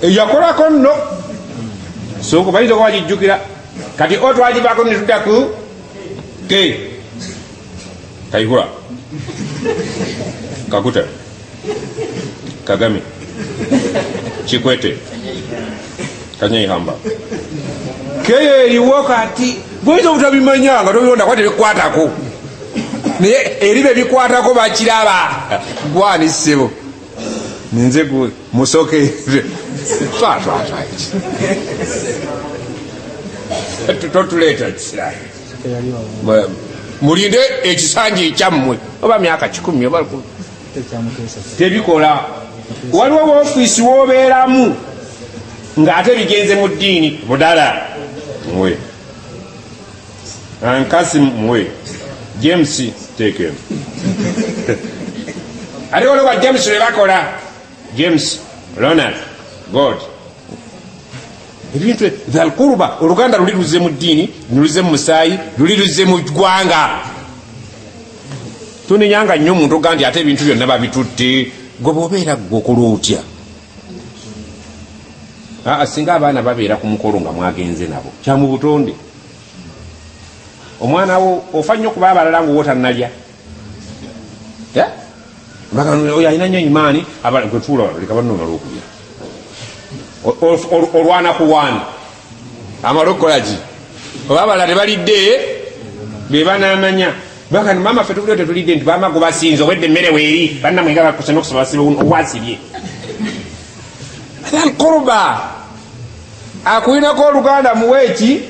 eyakolako nno soko bayinza okuba bagijjukira kati otwagivaako netuddaku ke Kayihura Kaguta Kagame Kikwete Kanyayihamba keye eriwo kati bwinza obutabimanya nga tobirondako kwate bikwatako naye eribe bikwatako bakiraba gwani ssebo ninze gwe musoke totuleeta kisira mulinde ekisanja ekyammwe oba myaka 10 oba tebikola waliwo ofiisi wobeeramu ng'ate bigenze mu ddiini budala muwe Ankasi muwe James take ate waliwo James lwe bakola James Ronald God ebintu byalkuruba oluganda luli luze mu ddiini lulize mu musaayi luli luze mu ggwanga tuninyanga nnyo omuntu ogandi ate ebintu byonna babitutte gwe bwobeera gwokola otya singa abaana babeera ku mukolo nga mwagenze nabo kyamu butonde omwana wo ofa nnyo kuba abalala ngaowotannalya oyo alina nnyo imaani gwetuula leka bannona olwokulya olwana ku waani amala okukolaki oba abalala tebalidde bebanamanya bakani mama ffe tubulio tetulidde nti bamago basinze obwedde emmere weeri bannamwega bakusana okusaba owasibye alkuruba akulinako oluganda muweeki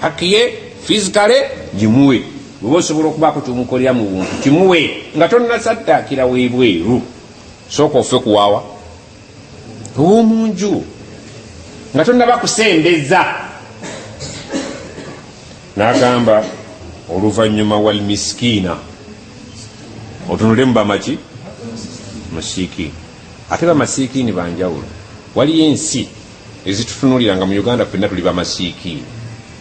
hakiye fizikale gimuwe bweba osobola okubaako kyomukolera mu buntu kimuwe nga tonnasaddakira weebweru sooka ofe kuwaawa ow'omunju nga tonnabakusembeza n'agamba oluvannyuma wal miskiina otunulemu bamaki masiikiini ate bamasiikiini banjawulo waliyo ensi ezitutunulira nga mu Uganda ffenna tuli bamasiikiini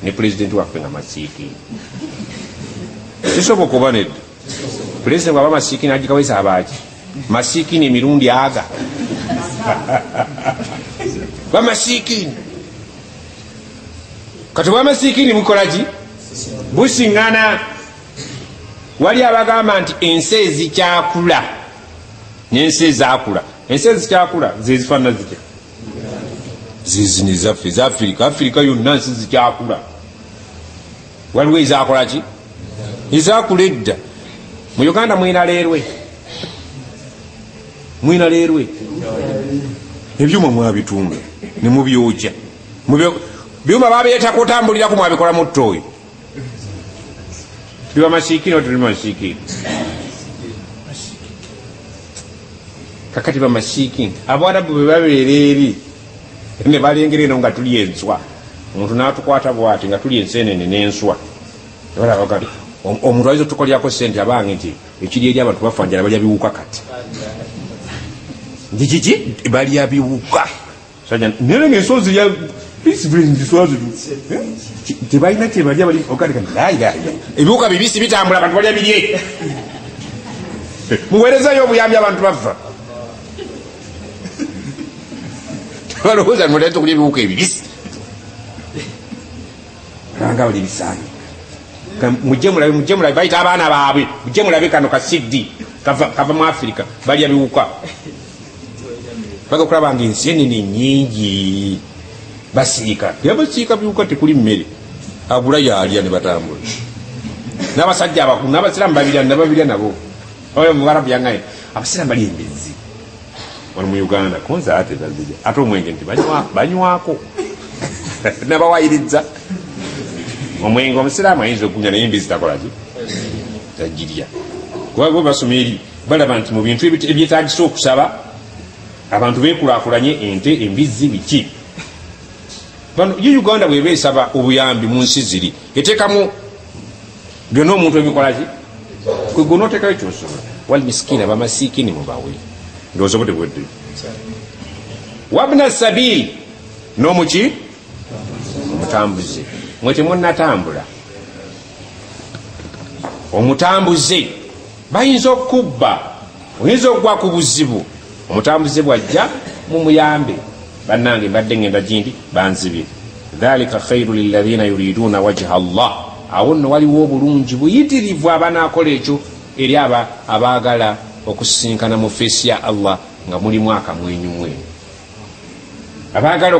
ne pulezidenti waffe nga masiikiini kisoboka oba nedda pulezidenti bwaba masiikiini agikawesa abaaki masiikiini emirundi aga bamasiikiini kati bwamasiikiini bukolaki busiŋŋana wali abagamba nti ensi ezikyakula n'ensi ezaakula ensi ezikyakula zezifaanana zitya zizini zaffe eza Afirika yonna nsi zikyakula waliwo ezaakolaki ezaakula edda mu Uganda mwina leerwe ebyuma mwabitunda ne mubyokya byuma babyetako otambulirako mwabikola mu ttooyi tuli bamasiikiini oba tuli masiikiini kakati bamasiikiini Abawarabu bwe babeera eri ne balengera eno nga tuli enswa omuntu n'atukwata bwati nga tuli enseenene n'enswa balabagati omuntu ayinza otukolyako sente abange nti ekiri eri abantu bafanjala balya biwuka kati ndi kiki balya biwuka nere ng'enswa zirya tebalina kyebalya bali ebiwuka bibisi bitambula abantu balya birye muweerezayo obuyambi abantu bafa balowooza noleta okulya ebiwuka ebibisi nga bali bisaanyi mujje mulabe bayita abaana baabwe mujje mulabe kano ka CD kava mu Afirika balya biwuka baga okulaba nga ensenene nyingi basiika yabasiika biwuka tekuli mmere agula yalya ne batambula n'abasajja abakulu n'abasiraamu babirya nabo oyo mubarabu yangaye abasiraamu bali embezi wano mu Uganda konza ate zazija ate omwenge nti banywako nabawayiriza omwenge omusiraamu ayinza okunywa naye embezi takolaki tagirya kuba basoma eri balaba nti mu bintu ebyetagisa okusaba abantu bekulaakulanye ente embizi biki bano ye Uganda bwe beesaba obuyambi mu nsi ziri eteekamu byonna omuntu ebikola ki kwe gwe n'oteekayo kyosobola wal miskina bamasikini mubawe ndowooza bwe tebwedde wabna sabil n'omuki omutambuze mwe temunnatambula omutambuze bayinza okubba oyinza okugwa ku buzibu omutambuze bwajja mumuyambe bannange mbadde ngenda gindi banzibye dhalika khairu lilladhina yuriduna wajha Allah awo nno waliwo obulungi buyitirivu abanaakola ekyo eri abaagala okusinkana mu feesi ya Allah nga mulimu akamwenyumwenyu abaagala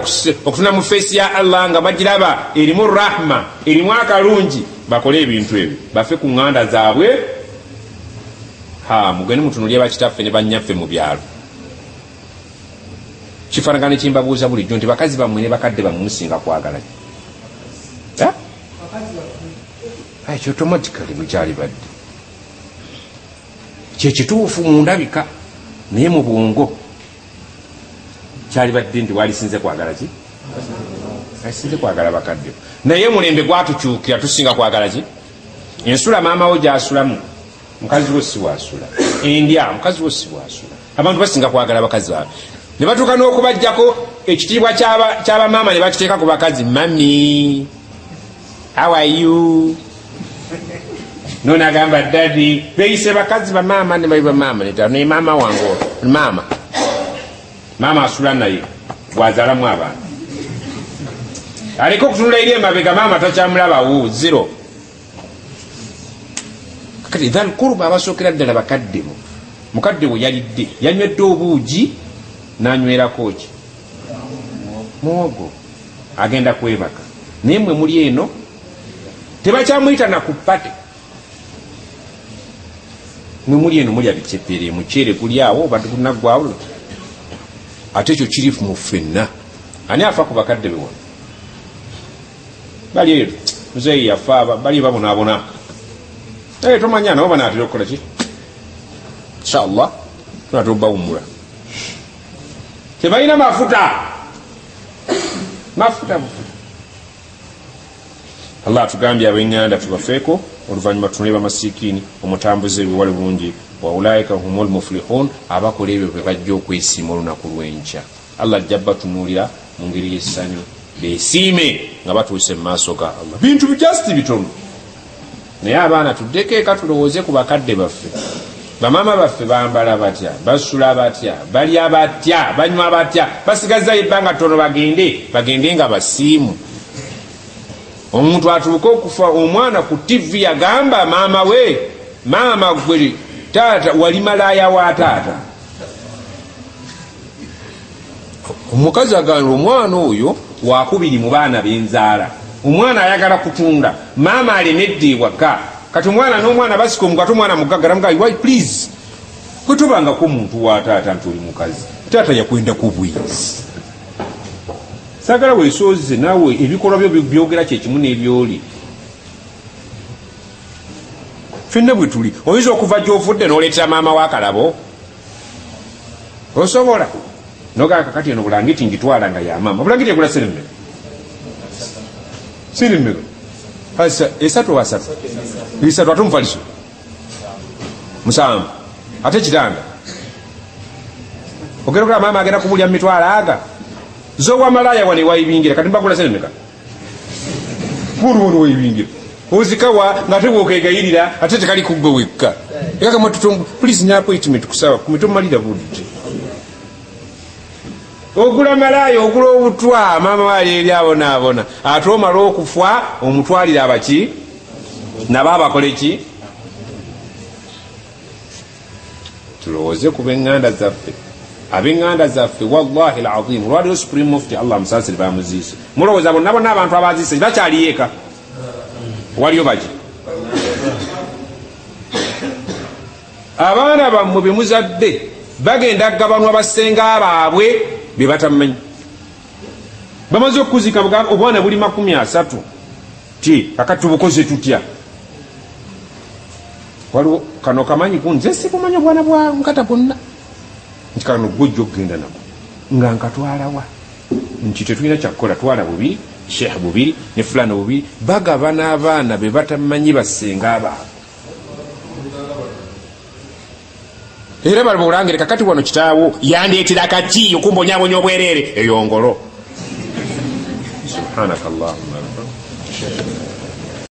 okutuna mu feesi ya Allah nga bagiraba erimu rahma erimu akalungi bakole ebintu ebyo bafe ku ŋŋanda zaabwe mugende mutunulye bakitaffe ne bannyaffe mu byalo kifaanagana kimbabuuza bulijjo nti bakazi bammwe ne bakadde bammwe musinga kwagala ekyo automatically bukyali badde kyekituufu mu ndabika naye mu bwongo kyali badde nti walisinze kwagala ki alisinze kwagala bakadde naye mulembe gwatukyukira tusinga kwagala ki ensula maama wo gyasulamu mukazi wo si wasula endya mukazi wo si wasula abantu basinga kwagala bakazi baabwe ne batuuka n'okubajjako ekitiibwa ky'abamaama ne bakiteeka ku bakazi mami how are you nonagamba dadi beeyise bakazi bamaama ne bayiba maama naye maama wange maama asula naye bwazaalamu abantu aleke okutunula eri emabega maama takyamulabawo zero kati dha lkuruba abasookera ddala bakaddebo mukadde we yalidde yanywedde obuugi n'anywerako ki mwogo agenda kwebaka naye mwe muli eno tebakyamuyita nakupate mwe muli eno mulya bicepere muceere guli awo obadde gunaggwawo ate ekyo kiri mu ffenna ani afa ku bakadde be wano bali eyo muzeeyi yafa bali babonaabona tomanya nabo banaatera okukola ki inshallah tunatera obbawummula tebalina mafuta Allah atugambye ab'eŋŋanda tubafeeko oluvannyuma tunule bamasiikini omutambuze ebiwale bulungi wa ulaika humul muflihun abakola ebyo bwe bajja okwesiima olunaku lw'enkya Allah ajja batunuulira mu ngeri y'essanyu beesiime nga batuuse mu maaso ga Allah bintu just bitono naye abaana tuddeko eka tulowooze ku bakadde baffe bamaama baffe bambala batya basula batya balya batya banywa batya basigazayo ebbanga ttono bagende nga basiimu omuntu atuuka okufa omwana ku TV yagamba maama we maama gwe taata wali malaaya wa taata omukazi agamba omwana oyo wakubiri mu baana b'enzaala omwana ayagala kutunda maama alemedde ewaka kati omwana n'omwana basika omugati omwana mugaggala mugayi why please kwetobangako omuntu wa taata nti oli mukazi taata yakwendako bwizi sagala weesooze naawe ebikolwa byo byogera kyekimu n'ebyoli ffenna bwe tuli oyinza okuva gy'ovudde n'oleetera maama w'akalabo osobola nogaa kakati eno bulangiti ngitwala nga yamaama bulangiti egula sirimmega sirimmega esatu wasatu isatu ate omufaliso musanvu ate kitanda ogera okulaba maama agenda kubulya mu mitwalo aga zowa malaya wane wayibingira kati mbagula sirimmega buluwono wayibingira ozikawa ng'ate bwokegayirira ate tekali kuggwe wekka ekakama tutongo please ne appointment kusaba kumitomalira budde ogula malaya ogula obutwa maama wali eri abonaabona ate omala okufa omutwalira abaki nabo abakole ki tulowooze ku b'eŋŋanda zaffe ab'eŋŋanda zaffe wallahi alazim olwaliwo supreme mufti Allah musaasire bamuziise mulowooza bonna abantu abaziise bakyali yeeka waliyo baki abaana bammwe be muzadde bagenda gabanwa basenga baabwe be batamanyi bamaze okuzika obwana buli 30 ti akati tubukoze tutya waliwo kano kamanyi kunze sikumanya obwana bwa nkata bwonna nti kano gojja okugenda nako nga nkatwalawa nti tetulina kyakukola twala bubiri sheekh bubiri ne fulana bubiri bagabana abaana be batamanyi basenga abaabo era bali bulangire kakati wano kitaawo yandeetera kaki okumbonyabonya obwereere eyongolo subhanakallahumma